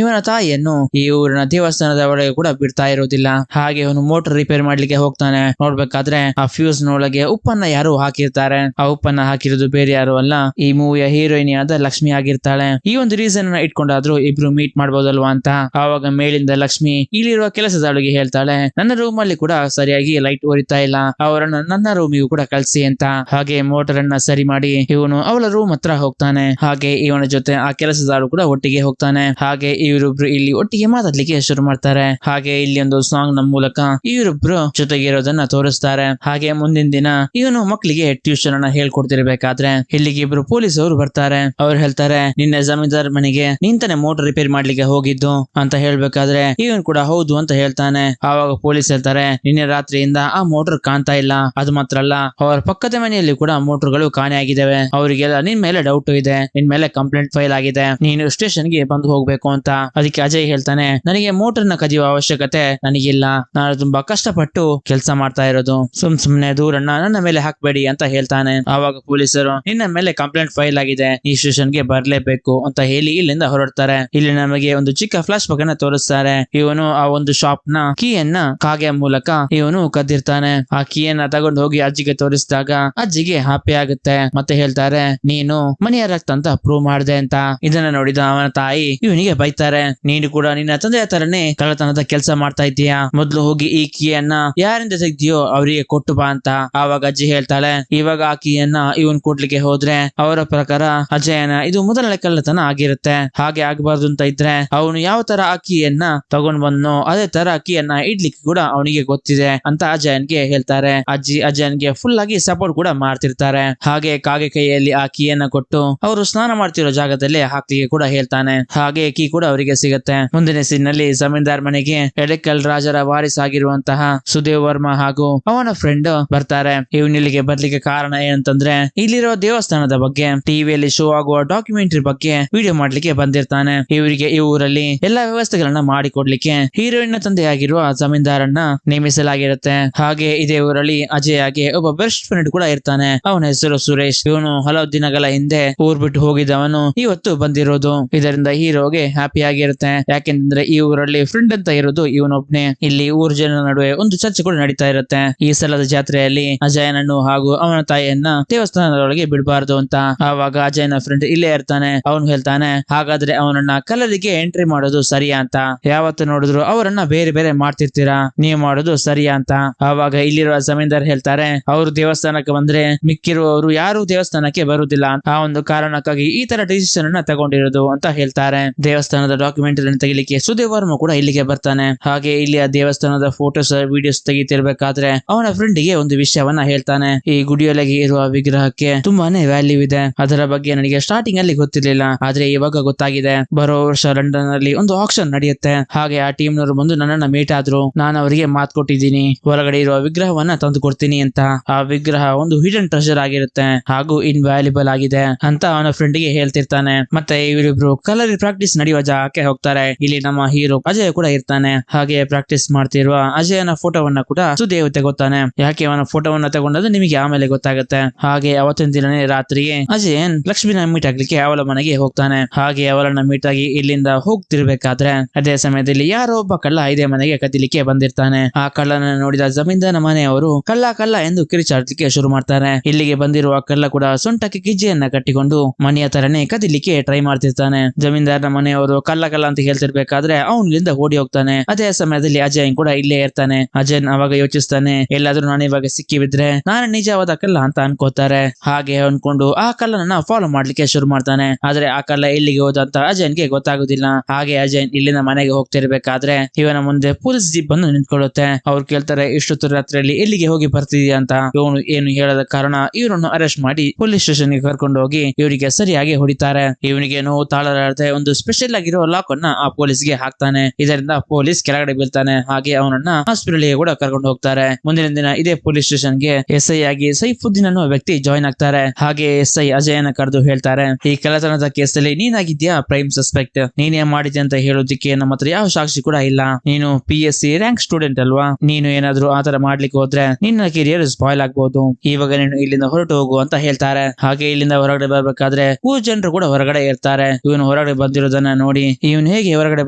ಇವನ ತಾಯಿಯನ್ನು ಈ ಊರಿನ ದೇವಸ್ಥಾನದ ಒಳಗೆ ಕೂಡ ಬಿಡ್ತಾ ಇರೋದಿಲ್ಲ. ಹಾಗೆ ಇವನು ಮೋಟರ್ ರಿಪೇರ್ ಮಾಡ್ಲಿಕ್ಕೆ ಹೋಗ್ತಾನೆ. ನೋಡ್ಬೇಕಾದ್ರೆ ಆ ಫ್ಯೂಸ್ ನೊಳಗೆ ಉಪ್ಪನ್ನ ಯಾರು ಹಾಕಿರ್ತಾರೆ. ಆ ಉಪ್ಪನ್ನ ಹಾಕಿರೋದು ಬೇರೆ ಯಾರು ಅಲ್ಲ, ಈ ಮೂವಿಯ ಹೀರೋಯಿನಿ ಆದ ಲಕ್ಷ್ಮಿ ಆಗಿರ್ತಾಳೆ. ಈ ಒಂದು ರೀಸನ್ ಅನ್ನ ಇಟ್ಕೊಂಡಾದ್ರೂ ಇಬ್ರು ಮೀಟ್ ಮಾಡ್ಬೋದಲ್ವಾ ಅಂತ. ಆವಾಗ ಮೇಲಿಂದ ಲಕ್ಷ್ಮಿ ಇಲ್ಲಿರುವ ಕೆಲಸದವಳಿಗೆ ಹೇಳ್ತಾಳೆ, ನನ್ನ ರೂಮ್ ಅಲ್ಲಿ ಕೂಡ ಸರಿಯಾಗಿ ಲೈಟ್ ಉರಿತಾ ಇಲ್ಲ, ಅವರನ್ನ ನನ್ನ ರೂಮಿಗೂ ಕೂಡ ಕಳ್ಸಿ ಅಂತ. ಹಾಗೆ ಮೋಟರ್ ಅನ್ನ ಸರಿ ಮಾಡಿ ಇವನು ಅವಳ ರೂಮ್ ಹತ್ರ ಹೋಗ್ತಾನೆ. ಹಾಗೆ ಇವನ ಜೊತೆ ಆ ಕೆಲಸದವರು ಕೂಡ ಒಟ್ಟಿಗೆ ಹೋಗ್ತಾನೆ. ಹಾಗೆ ಇವರಿಬ್ರು ಇಲ್ಲಿ ಒಟ್ಟಿಗೆ ಮಾತಾಡ್ಲಿಕ್ಕೆ ಶುರು ಮಾಡ್ತಾರೆ. ಹಾಗೆ ಇಲ್ಲಿ ಒಂದು ಸಾಂಗ್ ನ ಮೂಲಕ ಇವರಿಬ್ರು ಜೊತೆಗೆ ಇರೋದನ್ನ ತೋರಿಸ್ತಾರೆ. ಹಾಗೆ ಮುಂದಿನ ದಿನ ಇವನು ಮಕ್ಕಳಿಗೆ ಟ್ಯೂಷನ್ ಅನ್ನ ಹೇಳ್ಕೊಡ್ತಿರ್ಬೇಕಾದ್ರೆ ಇಲ್ಲಿಗೆ ಇಬ್ರು ಪೊಲೀಸ್ ಅವರು ಬರ್ತಾರೆ. ಅವ್ರು ಹೇಳ್ತಾರೆ, ನಿನ್ನೆ ಜಮೀನ್ದಾರ್ ಮನೆಗೆ ನಿಂತಾನೆ ಮೋಟರ್ ರಿಪೇರ್ ಮಾಡ್ಲಿಕ್ಕೆ ಹೋಗಿದ್ದು ಅಂತ ಹೇಳ್ಬೇಕಾದ್ರೆ ಇವನ್ ಕೂಡ ಹೌದು ಅಂತ ಹೇಳ್ತಾನೆ. ಆವಾಗ ಪೊಲೀಸ್ ಹೇಳ್ತಾರೆ, ನಿನ್ನೆ ರಾತ್ರಿಯಿಂದ ಆ ಮೋಟರ್ ಕಾಣ್ತಾ ಇಲ್ಲ. ಅದು ಮಾತ್ರ ಅಲ್ಲ, ಅವರ ಪಕ್ಕದ ಮನೆಯಲ್ಲಿ ಕೂಡ ಮೋಟರ್ಗಳು ಕಾಣೆ ಆಗಿದ್ದಾವೆ. ಅವರಿಗೆಲ್ಲ ನಿನ್ ಮೇಲೆ ಡೌಟ್ ಇದೆ, ನಿನ್ ಮೇಲೆ ಕಂಪ್ಲೇಂಟ್ ಫೈಲ್ ಆಗಿದೆ, ನೀನು ಸ್ಟೇಷನ್ಗೆ ಬಂದು ಹೋಗ್ಬೇಕು ಅಂತ. ಅದಕ್ಕೆ ಅಜಯ್ ಹೇಳ್ತಾನೆ, ನನಗೆ ಮೋಟರ್ ನ ಕದಿಯುವ ಅವಶ್ಯಕತೆ ನನಗಿಲ್ಲ, ನಾನು ತುಂಬಾ ಕಷ್ಟಪಟ್ಟು ಕೆಲಸ ಮಾಡ್ತಾ ಇರೋದು, ಸುಮ್ನೆ ದೂರನ್ನ ನನ್ನ ಮೇಲೆ ಹಾಕ್ಬೇಡಿ ಅಂತ ಹೇಳ್ತಾನೆ. ಆವಾಗ ಪೊಲೀಸರು, ನಿನ್ನ ಮೇಲೆ ಕಂಪ್ಲೇಂಟ್ ಫೈಲ್ ಆಗಿದೆ, ಈ ಸ್ಟೇಷನ್ಗೆ ಬರ್ಲೇಬೇಕು ಅಂತ ಹೇಳಿ ಇಲ್ಲಿಂದ ಹೊರಡ್ತಾರೆ. ಇಲ್ಲಿ ನಮಗೆ ಒಂದು ಚಿಕ್ಕ ಫ್ಲಾಶ್ ಬ್ಯಾಕ್ ಅನ್ನ ತೋರಿಸ್ತಾರೆ. ಇವನು ಆ ಒಂದು ಶಾಪ್ ನ ಕೀಯನ್ನ ಕಾಗೆ ಮೂಲಕ ಇವನು ಕದ್ದಿರ್ತಾನೆ. ಆ ಕೀಯನ್ನ ತಗೊಂಡು ಹೋಗಿ ಅಜ್ಜಿಗೆ ತೋರಿಸಿದಾಗ ಅಜ್ಜಿಗೆ ಹ್ಯಾಪಿ ಆಗುತ್ತೆ. ಮತ್ತೆ ಹೇಳ್ತಾರೆ, ನೀನು ಮನೆಯ ರಕ್ತ ಅಂತ ಪ್ರೂವ್ ಮಾಡಿದೆ ಅಂತ. ಇದನ್ನ ನೋಡಿದ ಅವನ ತಾಯಿ ಇವನಿಗೆ ಬೈತಾರೆ, ನೀನು ಕೂಡ ನಿನ್ನ ತಂದೆಯ ತರನೇ ಕಳ್ಳತನದ ಕೆಲಸ ಮಾಡ್ತಾ ಇದ್ದೀಯಾ, ಮೊದ್ಲು ಹೋಗಿ ಈ ಕೀಯನ್ನ ಯಾರಿಂದ ತೆಗ್ದಿಯೋ ಅವರಿಗೆ ಕೊಟ್ಟು ಬಾ ಅಂತ. ಆವಾಗ ಅಜ್ಜಿ ಹೇಳ್ತಾಳೆ, ಇವಾಗ ಆ ಕೀಯನ್ನ ಇವನ್ ಕೊಡ್ಲಿಕ್ಕೆ ಹೋದ್ರೆ ಅವರ ಪ್ರಕಾರ ಅಜಯನ ಇದು ಮೊದಲನೇ ಕಳ್ಳತನ ಆಗಿರುತ್ತೆ. ಹಾಗೆ ಆಗ್ಬಾರ್ದು ಅಂತ ಇದ್ರೆ ಅವನು ಯಾವ ತರ ಆ ಕೀಯನ್ನ ತಗೊಂಡ್ ಬಂದ್ನೋ ಅದೇ ತರ ಕೀಯನ್ನ ಇಡ್ಲಿಕ್ಕೆ ಕೂಡ ಅವನಿಗೆ ಗೊತ್ತಿದೆ ಅಂತ ಅಜಯನ್ಗೆ ಹೇಳ್ತಾರೆ. ಅಜ್ಜಿ ಅಜಯನ್ಗೆ ಫುಲ್ ಆಗಿ ಸಪೋರ್ಟ್ ಕೂಡ ಮಾಡ್ತಿರ್ತಾರೆ. ಹಾಗೆ ಕಾಗೆ ಕೈಯಲ್ಲಿ ಆ ಕೀಯನ್ನ ಕೊಟ್ಟು ಅವರು ಸ್ನಾನ ಮಾಡ್ತಿರೋ ಜಾಗದಲ್ಲಿ ಹಾಕ್ಲಿಕ್ಕೆ ಕೂಡ ಹೇಳ್ತಾನೆ. ಹಾಗೆ ಕೀ ಕೂಡ ಅವರಿಗೆ ಸಿಗುತ್ತೆ. ಮುಂದಿನ ಸೀನ್ ನಲ್ಲಿ ಜಮೀನ್ದಾರ್ ಮನೆಗೆ ಎಡೆಕಲ್ ರಾಜರ ವಾರಿಸ್ ಆಗಿರುವಂತಹ ಸುದೇವ್ ವರ್ಮಾ ಹಾಗೂ ಅವನ ಫ್ರೆಂಡ್ ಬರ್ತಾರೆ. ಇವನ್ ಇಲ್ಲಿಗೆ ಬರ್ಲಿಕ್ಕೆ ಕಾರಣ ಏನಂತಂದ್ರೆ ಇಲ್ಲಿರೋ ದೇವಸ್ಥಾನದ ಬಗ್ಗೆ ಟಿವಿಯಲ್ಲಿ ಶೋ ಆಗುವ ಡಾಕ್ಯುಮೆಂಟರಿ ಬಗ್ಗೆ ವಿಡಿಯೋ ಮಾಡ್ಲಿಕ್ಕೆ ಬಂದಿರ್ತಾನೆ. ಇವರಿಗೆ ಈ ಊರಲ್ಲಿ ಎಲ್ಲಾ ವ್ಯವಸ್ಥೆಗಳನ್ನ ಮಾಡಿಕೊಡ್ಲಿಕ್ಕೆ ಹೀರೋಯಿನ್ ತಂದೆಯಾಗಿರುವ ಜಮೀನ್ದಾರನ್ನ ನೇಮಿಸಲಾಗಿರುತ್ತೆ. ಹಾಗೆ ಇದೇ ಊರಲ್ಲಿ ಅಜಯ್ ಆಗಿ ಒಬ್ಬ ಬೆಸ್ಟ್ ಫ್ರೆಂಡ್ ಕೂಡ ಇರ್ತಾನೆ. ಅವನ ಹೆಸರು ಸುರೇಶ್. ಇವನು ಹಲವು ದಿನಗಳ ಹಿಂದೆ ಊರ್ ಬಿಟ್ಟು ಹೋಗಿದ್ದವನು ಇವತ್ತು ಬಂದಿರೋದು. ಇದರಿಂದ ಹೀರೋಗೆ ಹ್ಯಾಪಿ ಆಗಿರುತ್ತೆ. ಯಾಕೆಂದ್ರೆ ಈ ಊರಲ್ಲಿ ಫ್ರೆಂಡ್ ಅಂತ ಇರೋದು ಇವನೊಬ್ನೇ. ಇಲ್ಲಿ ಊರ್ ಜನರ ನಡುವೆ ಒಂದು ಚರ್ಚೆ ಕೂಡ ನಡೀತಾ ಇರುತ್ತೆ. ಈ ಸಲದ ಜಾತ್ರೆಯಲ್ಲಿ ಅಜಯನನ್ನು ಹಾಗೂ ಅವನ ತಾಯಿಯನ್ನ ದೇವಸ್ಥಾನದೊಳಗೆ ಬಿಡಬಾರ್ದು ಅಂತ. ಆವಾಗ ಅಜಯನ ಫ್ರೆಂಡ್ ಇಲ್ಲೇ ಇರ್ತಾನೆ. ಅವನು ಹೇಳ್ತಾನೆ, ಹಾಗಾದ್ರೆ ಅವನನ್ನ ಕಲ್ಲರಿಗೆ ಎಂಟ್ರಿ ಮಾಡೋದು ಸರಿಯಾ ಅಂತ. ಯಾವತ್ತು ನೋಡಿದ್ರು ಅವರನ್ನ ಬೇರೆ ಬೇರೆ ಮಾಡ್ತಿರ್ತೀರಾ, ನೀವ್ ಮಾಡೋದು ಸರಿಯಾ ಅಂತ. ಆವಾಗ ಇಲ್ಲಿರುವ ಜಮೀನ್ದಾರ್ ಹೇಳ್ತಾರೆ, ಅವರು ದೇವಸ್ಥಾನಕ್ಕೆ ಬಂದ್ರೆ ಮಿಕ್ಕಿರುವವರು ಯಾರು ದೇವಸ್ಥಾನಕ್ಕೆ ಬರುವುದಿಲ್ಲ. ಆ ಒಂದು ಕಾರಣಕ್ಕಾಗಿ ಈ ತರ ಡಿಸಿಷನ್ ಅನ್ನ ತಗೊಂಡಿರೋದು ಅಂತ ಹೇಳ್ತಾರೆ. ದೇವಸ್ಥಾನದ ಡಾಕ್ಯುಮೆಂಟರಿ ತೆಗಿಲಿಕ್ಕೆ ಸುದೇವ್ ವರ್ಮ ಕೂಡ ಇಲ್ಲಿಗೆ ಬರ್ತಾನೆ. ಹಾಗೆ ಇಲ್ಲಿ ಆ ದೇವಸ್ಥಾನದ ಫೋಟೋಸ್ ವಿಡಿಯೋಸ್ ತೆಗಿತಿರ್ಬೇಕಾದ್ರೆ ಅವನ ಫ್ರೆಂಡ್ ಗೆ ಒಂದು ವಿಷಯವನ್ನ ಹೇಳ್ತಾನೆ. ಈ ಗುಡಿಯೊಳಗೆ ಇರುವ ವಿಗ್ರಹಕ್ಕೆ ತುಂಬಾನೇ ವ್ಯಾಲ್ಯೂ ಇದೆ. ಅದರ ಬಗ್ಗೆ ನನಗೆ ಸ್ಟಾರ್ಟಿಂಗ್ ಅಲ್ಲಿ ಗೊತ್ತಿರ್ಲಿಲ್ಲ, ಆದ್ರೆ ಇವಾಗ ಗೊತ್ತಾಗಿದೆ. ಬರೋ ವರ್ಷ ಲಂಡನ್ ಅಲ್ಲಿ ಒಂದು ಆಕ್ಷನ್ ನಡೆಯುತ್ತೆ. ಹಾಗೆ ಆ ಟೀಮ್ ನವರು ಬಂದು ನನ್ನನ್ನ ಮೀಟ್ ಆದ್ರು. ನಾನು ಅವರಿಗೆ ಮಾತು ಕೊಟ್ಟಿದ್ದೀನಿ, ಒಳಗಡೆ ಇರುವ ವಿಗ್ರಹವನ್ನ ತಂದು ಕೊಡ್ತೀನಿ ಅಂತ. ಆ ವಿಗ್ರಹ ಒಂದು ಹಿಡನ್ ಟ್ರೆಷರ್ ಆಗಿರುತ್ತೆ ಹಾಗೂ ಇನ್ವ್ಯಾಲ್ಯೂಬಲ್ ಆಗಿದೆ ಅಂತ ಅವನ ಫ್ರೆಂಡ್ ಗೆ ಹೇಳ್ತಿರ್ತಾನೆ. ಮತ್ತೆ ಇವರಿಬ್ರು ಕಲರ್ ಪ್ರಾಕ್ಟೀಸ್ ನಡೆಯುವ ಜಾಗಕ್ಕೆ ಹೋಗ್ತಾರೆ. ಇಲ್ಲಿ ನಮ್ಮ ಹೀರೋ ಅಜಯ್ ಕೂಡ ಇರ್ತಾನೆ. ಹಾಗೆ ಪ್ರಾಕ್ಟೀಸ್ ಮಾಡ್ತಿರುವ ಅಜಯನ ಫೋಟೋವನ್ನ ಕೂಡ ಸುದೇವ್ ತಗೋತಾನೆ. ಯಾಕೆ ಅವನ ಫೋಟೋವನ್ನ ತಗೊಂಡದ್ದು ನಿಮಗೆ ಆಮೇಲೆ ಗೊತ್ತಾಗುತ್ತೆ. ಹಾಗೆ ಅವತ್ತಿನ ದಿನನೇ ರಾತ್ರಿಗೆ ಅಜಯನ್ ಲಕ್ಷ್ಮಿನ ಮೀಟ್ ಆಗ್ಲಿಕ್ಕೆ ಅವಳ ಮನೆಗೆ ಹೋಗ್ತಾನೆ. ಹಾಗೆ ಅವಳನ್ನ ಮೀಟ್ ಆಗಿ ಇಲ್ಲಿಂದ ಹೋಗ್ತಿರ್ಬೇಕಾದ್ರೆ ಅದೇ ಸಮಯದಲ್ಲಿ ಯಾರೋ ಒಬ್ಬ ಕಳ್ಳ ಇದೇ ಮನೆಗೆ ಕದಿಲಿಕ್ಕೆ ಬಂದಿರ್ತಾನೆ. ಆ ಕಳ್ಳನ ನೋಡಿದ ಜಮೀನ್ದಾರನ ಮನೆಯವರು ಕಳ್ಳ ಕಳ್ಳ ಎಂದು ಕಿರಿಚಾಡ್ಲಿಕ್ಕೆ ಶುರು ಮಾಡ್ತಾರೆ. ಇಲ್ಲಿಗೆ ಬಂದಿರುವ ಕಳ್ಳ ಕೂಡ ಸೊಂಟಕ್ಕೆ ಗಿಜ್ಜೆಯನ್ನ ಕಟ್ಟಿಕೊಂಡು ಮನೆಯ ತರನೇ ಕದಿಲಿಕ್ಕೆ ಟ್ರೈ ಮಾಡ್ತಿರ್ತಾನೆ. ಜಮೀನ್ದಾರನ ಮನೆಯವರು ಕಳ್ಳ ಕಳ್ಳ ಅಂತ ಹೇಳ್ತಿರ್ಬೇಕಾದ್ರೆ ಅವನಿಂದ ಓಡಿ ಹೋಗ್ತಾನೆ. ಅದೇ ಸಮಯದಲ್ಲಿ ಅಜಯ್ ಕೂಡ ಇಲ್ಲೇ ಇರ್ತಾನೆ. ಅಜಯ್ ಅವಾಗ ಯೋಚಿಸ್ತಾನೆ, ಎಲ್ಲಾದ್ರೂ ನಾನು ಇವಾಗ ಸಿಕ್ಕಿ ಬಿದ್ರೆ ನಾನು ನಿಜವಾದ ಕಳ್ಳ ಅಂತ ಅನ್ಕೋತಾರೆ. ಹಾಗೆ ಅನ್ಕೊಂಡು ಆ ಕಳ್ಳನನ್ನ ಫಾಲೋ ಮಾಡ್ಲಿಕ್ಕೆ ಶುರು ಮಾಡ್ತಾನೆ. ಆದ್ರೆ ಆ ಕಳ್ಳ ಎಲ್ಲಿಗೆ ಹೋದ ಅಂತ ಅಜಯ್ಗೆ ಗೊತ್ತಾಗುದಿಲ್ಲ. ಹಾಗೆ ಅಜಯ್ ಇಲ್ಲಿಂದ ಮನೆಗೆ ಹೋಗ್ತಿರ್ಬೇಕಾದ್ರೆ ಇವನ ಮುಂದೆ ಪೊಲೀಸ್ ಜೀಪ್ ಬಂದು ನಿಂತ್ಕೊಳ್ಳುತ್ತೆ. ಅವ್ರು ಕೇಳ್ತಾರೆ, ಇಷ್ಟೊತ್ತು ರಾತ್ರಿಯಲ್ಲಿ ಎಲ್ಲಿಗೆ ಹೋಗಿ ಬರ್ತಿದ್ಯಾ ಅಂತ. ಇವನು ಏನು ಹೇಳದ ಕಾರಣ ಇವರನ್ನು ಅರೆಸ್ಟ್ ಮಾಡಿ ಪೊಲೀಸ್ ಸ್ಟೇಷನ್ ಗೆ ಕರ್ಕೊಂಡು ಹೋಗಿ ಇವರಿಗೆ ಸರಿಯಾಗಿ ಹೊಡಿತಾರೆ. ಇವನಿಗೆ ನೋವು ತಾಳಲಾರದೆ ಒಂದು ಸ್ಪೆಷಲ್ ಆಗಿರೋ ಲಾಕ್ ಅನ್ನ ಆ ಪೊಲೀಸ್ಗೆ ಹಾಕ್ತಾನೆ. ಇದರಿಂದ ಪೊಲೀಸ್ ಕೆಳಗಡೆ ಬೀಳ್ತಾನೆ. ಹಾಗೆ ಅವನನ್ನ ಹಾಸ್ಪಿಟಲ್ ಗೆ ಕೂಡ ಕರ್ಕೊಂಡು ಹೋಗ್ತಾರೆ. ಮುಂದಿನ ದಿನ ಇದೇ ಪೊಲೀಸ್ ಸ್ಟೇಷನ್ ಗೆ ಎಸ್ಐ ಆಗಿ ಸೈಫುದ್ದೀನ್ ಅನ್ನೋ ವ್ಯಕ್ತಿ ಜಾಯ್ನ್ ಆಗ್ತಾರೆ. ಹಾಗೆ ಎಸ್ಐ ಅಜಯನ ಕರೆದು ಹೇಳ್ತಾರೆ, ಈ ಕಳ್ಳತನದ ಕೇಸಲ್ಲಿ ನೀನಾಗಿದ್ಯಾ ಪ್ರೈಮ್ ಸಸ್ಪೆಕ್ಟ್. ನೀನೇ ಮಾಡಿದ್ಯಾ ಅಂತ ಹೇಳೋದಿಕ್ಕೆ ನಮ್ಮ ಹತ್ರ ಯಾವ ಸಾಕ್ಷಿ ಕೂಡ ಇಲ್ಲ. ನೀನು PSC ರ್ಯಾಂಕ್ ಸ್ಟೂಡೆಂಟ್ ಅಲ್ವಾ. ನೀನು ಏನಾದ್ರೂ ಆತರ ಮಾಡ್ಲಿಕ್ಕೆ ಹೋದ್ರೆ ನಿನ್ನ ಕೆರಿಯರ್ ಸ್ಪಾಯ್ಲ್ ಆಗ್ಬಹುದು. ಇವಾಗ ನೀನು ಇಲ್ಲಿಂದ ಹೊರಟು ಹೋಗು ಅಂತ ಹೇಳ್ತಾರೆ. ಹಾಗೆ ಇಲ್ಲಿಂದ ಹೊರಗಡೆ ಬರ್ಬೇಕಾದ್ರೆ ಊರ್ ಜನರು ಕೂಡ ಹೊರಗಡೆ ಇರ್ತಾರೆ. ಇವನು ಹೊರಗಡೆ ಬಂದಿರೋದನ್ನ ನೋಡಿ ಇವನು ಹೇಗೆ ಹೊರಗಡೆ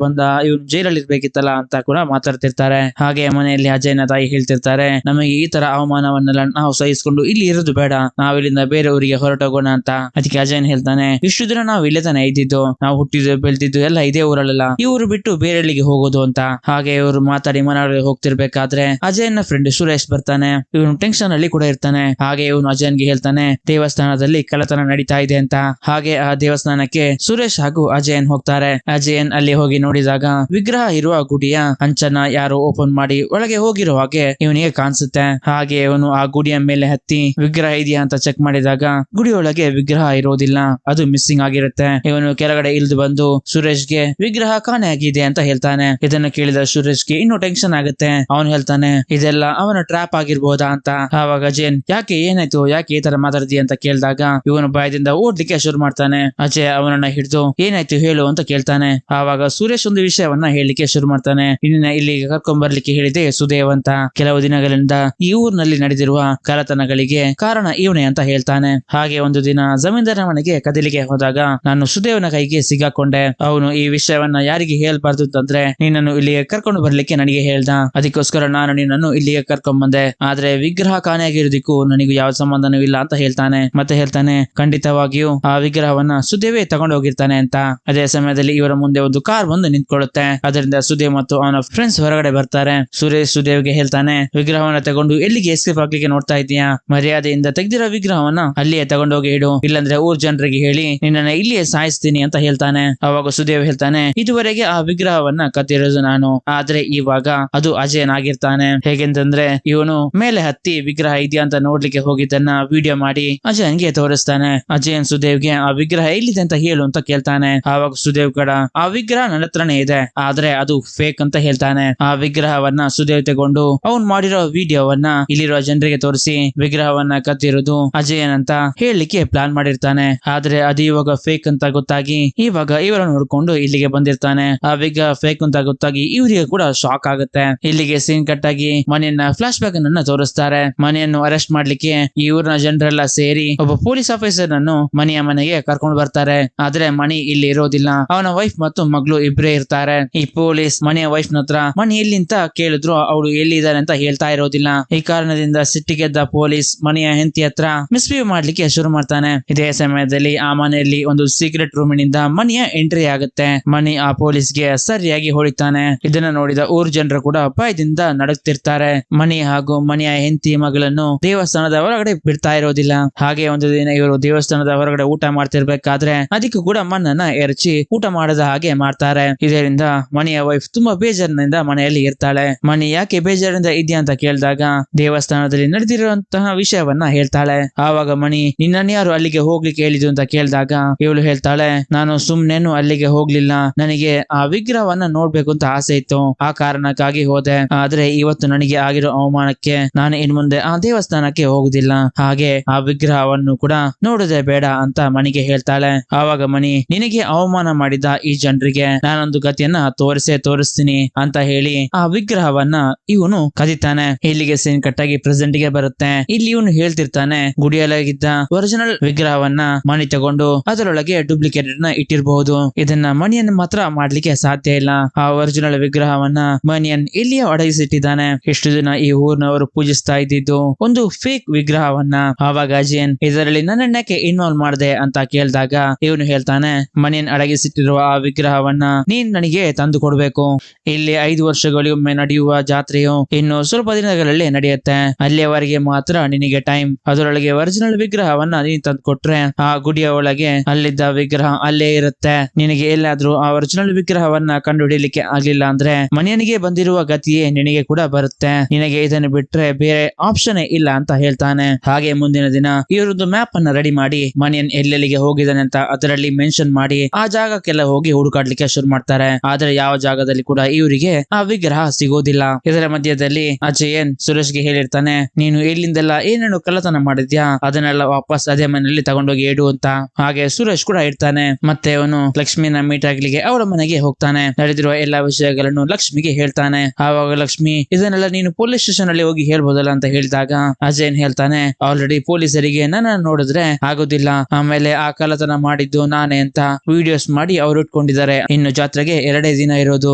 ಬಂದ, ಇವನು ಜೈಲಲ್ಲಿ ಇರ್ಬೇಕಿತ್ತಲ್ಲ ಅಂತ ಕೂಡ ಮಾತಾಡ್ತಿರ್ತಾರೆ. ಹಾಗೆ ಮನೆಯಲ್ಲಿ ಅಜಯ್ನ ತಾಯಿ ಹೇಳ್ತಿರ್ತಾರೆ, ನಮಗೆ ಈ ತರ ಅವಮಾನವನ್ನೆಲ್ಲ ನಾವು ಸಹಿಸಿಕೊಂಡು ಇಲ್ಲಿ ಇರೋದು ಬೇಡ, ನಾವು ಇಲ್ಲಿಂದ ಬೇರೆ ಊರಿಗೆ ಹೊರಟೋಗೋಣ ಅಂತ. ಅದಕ್ಕೆ ಅಜಯನ್ ಹೇಳ್ತಾನೆ, ಇಷ್ಟು ದಿನ ನಾವು ಇಲ್ಲೇ ತಾನೆ ಇದ್ದಿದ್ದು, ನಾವು ಹುಟ್ಟಿದ್ದು ಬೆಳೆದಿದ್ದು ಎಲ್ಲ ಇದೇ ಊರಲ್ಲ, ಈ ಊರು ಬಿಟ್ಟು ಬೇರೆಲ್ಲಿಗೆ ಹೋಗೋದು ಅಂತ. ಹಾಗೆ ಇವರು ಮಾತಾಡಿ ಮನೆಯೊಳಗೆ ಹೋಗ್ತಿರ್ಬೇಕಾದ್ರೆ ಅಜಯನ ಫ್ರೆಂಡ್ ಸುರೇಶ್ ಬರ್ತಾನೆ. ಇವನು ಟೆನ್ಷನ್ ಅಲ್ಲಿ ಕೂಡ ಇರ್ತಾನೆ. ಹಾಗೆ ಇವನು ಅಜಯನ್ಗೆ ಹೇಳ್ತಾನೆ, ದೇವಸ್ಥಾನದಲ್ಲಿ ಕಳ್ಳತನ ನಡೀತಾ ಇದೆ ಅಂತ. ಹಾಗೆ ಆ ದೇವಸ್ಥಾನಕ್ಕೆ ಸುರೇಶ್ ಹಾಗೂ ಅಜಯನ್ ಹೋಗ್ತಾರೆ. ಅಜಯನ್ ಅಲ್ಲಿ ಹೋಗಿ ನೋಡಿದಾಗ ವಿಗ್ರಹ ಇರುವ ಗುಡಿಯ ಅಂಚನ್ನ ಯಾರೋ ಓಪನ್ ಮಾಡಿ ಒಳಗೆ ಹೋಗಿರೋ ಹಾಗೆ ಇವನಿಗೆ ಕಾಣಿಸುತ್ತೆ. ಹಾಗೆ ಇವನು ಆ ಗುಡಿಯ ಮೇಲೆ ಹತ್ತಿ ವಿಗ್ರಹ ಇದೆಯಾ ಅಂತ ಚೆಕ್ ಮಾಡಿದಾಗ ಗುಡಿಯೊಳಗೆ ವಿಗ್ರಹ ಇರೋದಿಲ್ಲ, ಅದು ಮಿಸ್ಸಿಂಗ್ ಆಗಿರುತ್ತೆ. ಇವನು ಕೆಳಗಡೆ ಇಳಿದು ಬಂದು ಸುರೇಶ್ಗೆ ವಿಗ್ರಹ ಕಾಣೆಯಾಗಿದೆ ಅಂತ ಹೇಳ್ತಾನೆ. ಇದನ್ನು ಕೇಳಿದ ಸುರೇಶ್ಗೆ ಇನ್ನೂ ಟೆನ್ಷನ್ ಆಗುತ್ತೆ. ಅವನು ಹೇಳ್ತಾನೆ, ಇದೆಲ್ಲ ಅವನ ಟ್ರ್ಯಾಪ್ ಆಗಿರ್ಬೋದಾ ಅಂತ. ಆವಾಗ ಅಜಯನ್, ಯಾಕೆ ಏನಾಯ್ತು, ಯಾಕೆ ಈ ತರ ಮಾತಾಡ್ದಿ ಅಂತ ಕೇಳಿದಾಗ ಇವನು ಭಯದಿಂದ ಓಡ್ಲಿಕ್ಕೆ ಶುರು ಮಾಡ್ತಾನೆ. ಅಜಯ್ ಅವನನ್ನ ಹಿಡಿದು ಏನಾಯ್ತು ಹೇಳು ಅಂತ ಕೇಳ್ತಾನೆ. ಆವಾಗ ಸುರೇಶ್ ಒಂದು ವಿಷಯವನ್ನ ಹೇಳಲಿಕ್ಕೆ ಶುರು ಮಾಡ್ತಾನೆ. ನಿನ್ನ ಇಲ್ಲಿಗೆ ಕರ್ಕೊಂಡ್ ಬರ್ಲಿಕ್ಕೆ ಹೇಳಿದೆ ಸುದೇವ್ ಅಂತ. ಕೆಲವು ದಿನಗಳಿಂದ ಈ ಊರಿನಲ್ಲಿ ನಡೆದಿರುವ ಕಳ್ಳತನಗಳಿಗೆ ಕಾರಣ ಇವನೇ ಅಂತ ಹೇಳ್ತಾನೆ. ಹಾಗೆ ಒಂದು ದಿನ ಜಮೀನ್ದಾರನ ಮನೆಗೆ ಕದಿಲಿಗೆ ಹೋದಾಗ ನಾನು ಸುದೇವ್ನ ಕೈಗೆ ಸಿಗಾಕೊಂಡೆ. ಅವನು ಈ ವಿಷಯವನ್ನ ಯಾರಿಗೆ ಹೇಳ್ಬಾರ್ದು ಅಂತಂದ್ರೆ ನಿನ್ನನ್ನು ಇಲ್ಲಿಗೆ ಕರ್ಕೊಂಡು ಬರ್ಲಿಕ್ಕೆ ನನಗೆ ಹೇಳ್ದ. ಅದಕ್ಕೋಸ್ಕರ ನಾನು ನಿನ್ನನ್ನು ಇಲ್ಲಿಗೆ ಕರ್ಕೊಂಡ್ ಬಂದೆ. ಆದ್ರೆ ವಿಗ್ರಹ ಕಾಣೆಯಾಗಿರೋದಕ್ಕೂ ನನಗೂ ಯಾವ ಸಂಬಂಧನೂ ಇಲ್ಲ ಅಂತ ಹೇಳ್ತಾನೆ. ಮತ್ತೆ ಹೇಳ್ತಾನೆ, ಖಂಡಿತವಾಗಿಯೂ ಆ ವಿಗ್ರಹವನ್ನ ಸುದೇವೇ ತಗೊಂಡು ಹೋಗಿರ್ತಾನೆ ಅಂತ. ಅದೇ ಸಮಯದಲ್ಲಿ ಇವರ ಮುಂದೆ ಒಂದು ಕಾರ್ ಬಂದು ನಿಂತ್ಕೊಳ್ಳುತ್ತೆ. ಅದರಿಂದ ಸುದೇವ್ ಮತ್ತು ಅವನ ಫ್ರೆಂಡ್ಸ್ ಹೊರಗಡೆ ಬರ್ತಾರೆ. ಸುರೇಶ್ ಸುದೇವ್ಗೆ ಹೇಳ್ತಾನೆ, ವಿಗ್ರಹವನ್ನ ತಗೊಂಡು ಎಲ್ಲಿಗೆ ಎಸ್ಕೇಪ್ ಆಗ್ಲಿಕ್ಕೆ ನೋಡ್ತಾ ಇದೀಯಾ, ಮರ್ಯಾದೆಯಿಂದ ತೆಗ್ದಿರೋ ವಿಗ್ರಹವನ್ನ ಅಲ್ಲಿಯೇ ತಗೊಂಡೋಗಿ ಇಡು, ಇಲ್ಲಾಂದ್ರೆ ಊರ್ ಜನರಿಗೆ ಹೇಳಿ ನಿನ್ನನ್ನ ಇಲ್ಲಿಯೇ ಸಾಯಿಸ್ತೀನಿ ಅಂತ ಹೇಳ್ತಾನೆ. ಅವಾಗ ಸುದೇವ್ ಹೇಳ್ತಾನೆ, ಇದುವರೆಗೆ ಆ ವಿಗ್ರಹವನ್ನ ಕತ್ತಿರೋದು ನಾನು, ಆದ್ರೆ ಇವಾಗ ಅದು ಅಜಯನ್ ಆಗಿರ್ತಾನೆ. ಹೇಗೆಂತಂದ್ರೆ ಇವನು ಮೇಲೆ ಹತ್ತಿ ವಿಗ್ರಹ ಇದೆಯಾ ಅಂತ ನೋಡ್ಲಿಕ್ಕೆ ಹೋಗಿದ್ದನ್ನ ವಿಡಿಯೋ ಮಾಡಿ ಅಜಯನ್ಗೆ ತೋರಿಸ್ತಾನೆ. ಅಜಯನ್ ಸುದೇವ್ಗೆ ಆ ವಿಗ್ರಹ ಎಲ್ಲಿದೆ ಅಂತ ಹೇಳು ಅಂತ ಕೇಳ್ತಾನೆ. ಆವಾಗ ಸುದೇವ್ ಕಡ ಆ ವಿಗ್ರಹ ನನ್ನ ಹತ್ರನೇ ಇದೆ, ಆದ್ರೆ ಅದು ಫೇಕ್ ಅಂತ ಹೇಳ್ತಾನೆ. ಆ ವಿಗ್ರಹವನ್ನ ಸುದೇವ್ ತಗೊಂಡು ಅವನ್ ಮಾಡಿರೋ ವಿಡಿಯೋವನ್ನ ಇಲ್ಲಿರುವ ಜನರಿಗೆ ತೋರಿಸಿ ವಿಗ್ರಹವನ್ನ ಕದ್ದಿರೋದು ಅಜಯನ್ ಅಂತ ಹೇಳಲಿಕ್ಕೆ ಪ್ಲಾನ್ ಮಾಡಿರ್ತಾನೆ. ಆದ್ರೆ ಅದು ಇವಾಗ ಫೇಕ್ ಅಂತ ಗೊತ್ತಾಗಿ ಇವಾಗ ಇವರನ್ನು ನೋಡ್ಕೊಂಡು ಇಲ್ಲಿಗೆ ಬಂದಿರ್ತಾನೆ. ಆ ವಿಗ್ರಹ ಫೇಕ್ ಅಂತ ಗೊತ್ತಾಗಿ ಇವರಿಗೆ ಕೂಡ ಶಾಕ್ ಆಗುತ್ತೆ. ಇಲ್ಲಿಗೆ ಸೀನ್ ಕಟ್ ಆಗಿ ಮನೆಯನ್ನ ಫ್ಲಾಶ್ ಬ್ಯಾಕ್ ಅನ್ನ ತೋರಿಸ್ತಾರೆ. ಮನೆಯನ್ನು ಅರೆಸ್ಟ್ ಮಾಡ್ಲಿಕ್ಕೆ ಈ ಊರಿನ ಜನರೆಲ್ಲ ಸೇರಿ ಒಬ್ಬ ಪೊಲೀಸ್ ಆಫೀಸರ್ ಅನ್ನು ಮನೆಯ ಮನೆಗೆ ಕರ್ಕೊಂಡು ಬರ್ತಾರೆ. ಆದ್ರೆ ಮಣಿ ಇಲ್ಲಿ ಇರೋದಿಲ್ಲ. ಅವನ ವೈಫ್ ಮತ್ತು ಮಗಳು ಇಬ್ಬರೇ ಇರ್ತಾರೆ. ಈ ಪೊಲೀಸ್ ಮನೆಯ ವೈಫ್ ಹತ್ರ ಮಣಿ ಎಲ್ಲಿಂತ ಕೇಳಿದ್ರು ಅವಳು ಎಲ್ಲಿದ್ದಾರೆ ಅಂತ ಹೇಳ್ತಾ ಇರೋದಿಲ್ಲ. ಈ ಕಾರಣದಿಂದ ಸಿಟ್ಟಿಗೆದ್ದ ಪೊಲೀಸ್ ಮನೆಯ ಹೆಂಡತಿ ಹತ್ರ ಮಿಸ್ಬಿಹೇವ್ ಮಾಡ್ಲಿಕ್ಕೆ ಶುರು ಮಾಡ್ತಾನೆ. ಇದೇ ಸಮಯದಲ್ಲಿ ಆ ಮನೆಯಲ್ಲಿ ಒಂದು ಸೀಕ್ರೆಟ್ ರೂಮಿನಿಂದ ಮಣಿಯ ಎಂಟ್ರಿ ಆಗುತ್ತೆ. ಮಣಿ ಆ ಪೊಲೀಸ್ಗೆ ಸರಿಯಾಗಿ ಹೊಡಿತಾನೆ. ಇದನ್ನ ನೋಡಿದ ಊರ್ ಜನರು ಕೂಡ ಭಯದಿಂದ ನಡುಗ್ತಿರ್ತಾರೆ. ಮಣಿ ಹಾಗೂ ಮಣಿಯ ಹೆಂಡತಿ ಮಗಳನ್ನು ದೇವಸ್ಥಾನದ ಹೊರಗಡೆ ಬಿಡ್ತಾ ಇರೋದಿಲ್ಲ. ಹಾಗೆ ಒಂದು ದಿನ ಇವರು ದೇವಸ್ಥಾನದ ಹೊರಗಡೆ ಊಟ ಮಾಡ್ತಿರ್ಬೇಕಾದ್ರೆ ಅದಕ್ಕೂ ಕೂಡ ಮಣ್ಣನ್ನ ಎರಚಿ ಊಟ ಮಾಡದ ಹಾಗೆ ಮಾಡ್ತಾರೆ. ಇದರಿಂದ ಮಣಿಯ ವೈಫ್ ತುಂಬಾ ಬೇಜಾರಿನಿಂದ ಮನೆಯಲ್ಲಿ ಇರ್ತಾಳೆ. ಮಣಿ ಯಾಕೆ ಬೇಜಾರಿಂದ ಇದೆಯಾ ಅಂತ ಕೇಳಿದಾಗ ದೇವಸ್ಥಾನದಲ್ಲಿ ನಡೆದಿರುವಂತಹ ವಿಷಯವನ್ನ ಹೇಳ್ತಾಳೆ. ಆವಾಗ ಮಣಿ ನಿನ್ನನ್ನು ಯಾರು ಅಲ್ಲಿಗೆ ಹೋಗ್ಲಿಕ್ಕೆ ಹೇಳಿದ್ರು ಅಂತ ಕೇಳಿದಾಗ ಇವಳು ಹೇಳ್ತಾಳೆ, ನಾನು ಸುಮ್ನೇನು ಅಲ್ಲಿಗೆ ಹೋಗ್ಲಿಲ್ಲ, ನನಗೆ ಆ ವಿಗ್ರಹವನ್ನ ನೋಡ್ಬೇಕು ಅಂತ ಆಸೆ ಇತ್ತು, ಆ ಕಾರಣಕ್ಕಾಗಿ ಹೋದೆ. ಆದ್ರೆ ಇವತ್ತು ನನಗೆ ಆಗಿರೋ ಅವಮಾನಕ್ಕೆ ನಾನು ಇನ್ ಮುಂದೆ ಆ ದೇವಸ್ಥಾನಕ್ಕೆ ಹೋಗುದಿಲ್ಲ, ಹಾಗೆ ಆ ವಿಗ್ರಹವನ್ನು ಕೂಡ ನೋಡೋದೇ ಬೇಡ ಅಂತ ಮಣಿಗೆ ಹೇಳ್ತಾಳೆ. ಆವಾಗ ಮಣಿ, ನಿನಗೆ ಅವಮಾನ ಮಾಡಿದ ಈ ಜನರಿಗೆ ನಾನೊಂದು ಗತಿಯನ್ನ ತೋರಿಸ್ತೀನಿ ಅಂತ ಹೇಳಿ ಆ ವಿಗ್ರಹವನ್ನ ಇವನು ಕದಿತಾನೆ. ಇಲ್ಲಿಗೆ ಸೀನ್ ಕಟ್ಟಾಗಿ ಪ್ರೆಸೆಂಟ್ ಗೆ ಬರುತ್ತೆ. ಇಲ್ಲಿ ಇವನು ಹೇಳ್ತಿರ್ತಾನೆ, ಗುಡಿಯಲಾಗಿದ್ದ ಒರಿಜಿನಲ್ ವಿಗ್ರಹವನ್ನ ಮಣಿ ತಗೊಂಡು ಅದರೊಳಗೆ ಡೂಪ್ಲಿಕೇಟ್ ನ ಇಟ್ಟಿರಬಹುದು. ಇದನ್ನ ಮಣಿಯನ್ ಮಾತ್ರ ಮಾಡ್ಲಿಕ್ಕೆ ಸಾಧ್ಯ ಇಲ್ಲ. ಆ ಒರಿಜಿನಲ್ ವಿಗ್ರಹವನ್ನ ಮಣಿಯನ್ ಇಲ್ಲಿಯೇ ಒಡಗಿಸಿಟ್ಟಿದ್ದಾನೆ. ಇಷ್ಟು ದಿನ ಈ ಊರಿನವರು ಪೂಜಿಸ್ತಾ ಇದ್ದಿದ್ದು ಒಂದು ಫೇಕ್ ವಿಗ್ರಹವನ್ನ. ಆವಾಗ ಅಜಯನ್ ಇದರಲ್ಲಿ ನನ್ನನ್ನೇಕೆ ಇನ್ವಾಲ್ವ್ ಮಾಡಿದೆ ಅಂತ ಕೇಳಿದಾಗ ಇವನು ಹೇಳ್ತಾನೆ, ಮಣಿಯನ್ ಅಡಗಿಸಿಟ್ಟಿರುವ ಆ ವಿಗ್ರಹವನ್ನ ನೀನ್ ನನಗೆ ತಂದು ಕೊಡ್ಬೇಕು. ಇಲ್ಲಿ 5 ವರ್ಷಗಳಿಗೊಮ್ಮೆ ನಡೆಯುವ ಜಾತ್ರೆಯು ಇನ್ನು ಸ್ವಲ್ಪ ದಿನಗಳಲ್ಲಿ ನಡೆಯುತ್ತೆ. ಅಲ್ಲಿಯವರೆಗೆ ಮಾತ್ರ ನಿನಗೆ ಟೈಮ್. ಅದರೊಳಗೆ ಒರಿಜಿನಲ್ ವಿಗ್ರಹವನ್ನ ನೀನ್ ತಂದು ಕೊಟ್ರೆ ಆ ಗುಡಿಯ ಒಳಗೆ ಅಲ್ಲಿದ್ದ ವಿಗ್ರಹ ಅಲ್ಲೇ ಇರುತ್ತೆ. ನಿನಗೆ ಎಲ್ಲಾದ್ರೂ ಆ ಒರಿಜಿನಲ್ ವಿಗ್ರಹವನ್ನ ಕಂಡು ಹಿಡಿಯಲಿಕ್ಕೆ ಆಗ್ಲಿಲ್ಲ ಅಂದ್ರೆ ಮನೆಯನಿಗೆ ಬಂದಿರುವ ಗತಿಯೇ ನಿನಗೆ ಕೂಡ ಬರುತ್ತೆ. ನಿನಗೆ ಇದನ್ನು ಬಿಟ್ರೆ ಬೇರೆ ಆಪ್ಷನ್ ಇಲ್ಲ ಅಂತ ಹೇಳ್ತಾನೆ. ಹಾಗೆ ಮುಂದಿನ ದಿನ ಇವರೊಂದು ಮ್ಯಾಪ್ ಅನ್ನ ರೆಡಿ ಮಾಡಿ ಮಣಿಯನ್ ಎಲ್ಲೆಲ್ಲಿಗೆ ಹೋಗಿದ್ದಾನೆ ಅಂತ ಅದರಲ್ಲಿ ಮೆನ್ಷನ್ ಮಾಡಿ ಆ ಜಾಗಕ್ಕೆಲ್ಲ ಹೋಗಿ ಹುಡುಕಾಡ್ಲಿಕ್ಕೆ ಶುರು ಮಾಡ್ತಾರೆ. ಆದ್ರೆ ಯಾವ ಜಾಗದಲ್ಲಿ ಕೂಡ ಇವರಿಗೆ ಆ ವಿಗ್ರಹ ಸಿಗೋದಿಲ್ಲ. ಇದರ ಮಧ್ಯದಲ್ಲಿ ಅಜಯನ್ ಸುರೇಶ್ಗೆ ಹೇಳಿರ್ತಾನೆ, ನೀನು ಇಲ್ಲಿಂದೆಲ್ಲ ಏನೇನು ಕಳ್ಳತನ ಮಾಡಿದ್ಯಾ ಅದನ್ನೆಲ್ಲ ವಾಪಸ್ ಅದೇ ಮನೆಯಲ್ಲಿ ತಗೊಂಡೋಗಿ ಇಡು ಅಂತ. ಹಾಗೆ ಸುರೇಶ್ ಕೂಡ ಇರ್ತಾನೆ. ಮತ್ತೆ ಅವನು ಲಕ್ಷ್ಮಿನ ಮೀಟ್ ಆಗ್ಲಿಕ್ಕೆ ಅವಳ ಮನೆಗೆ ಹೋಗ್ತಾನೆ. ನಡೆದಿರುವ ಎಲ್ಲಾ ವಿಷಯಗಳನ್ನು ಲಕ್ಷ್ಮಿಗೆ ಹೇಳ್ತಾನೆ. ಆವಾಗ ಲಕ್ಷ್ಮಿ, ಇದನ್ನೆಲ್ಲ ನೀನು ಪೊಲೀಸ್ ಸ್ಟೇಷನ್ ಅಲ್ಲಿ ಹೋಗಿ ಹೇಳ್ಬೋದಲ್ಲ ಅಂತ ಹೇಳಿದಾಗ ಅಜಯನ್ ಹೇಳ್ತಾನೆ, ಆಲ್ರೆಡಿ ಪೊಲೀಸರಿಗೆ ನನ್ನ ನೋಡಿದ್ರೆ ಆಗೋದಿಲ್ಲ, ಆಮೇಲೆ ಆ ಕಳ್ಳತನ ಮಾಡಿದ್ದು ನಾನೇ ಅಂತ ವಿಡಿಯೋಸ್ ಮಾಡಿ ಅವ್ರು ಇಟ್ಕೊಂಡಿದ್ದಾರೆ. ಇನ್ನು ಜಾತ್ರೆಗೆ 2 ದಿನ ಇರೋದು,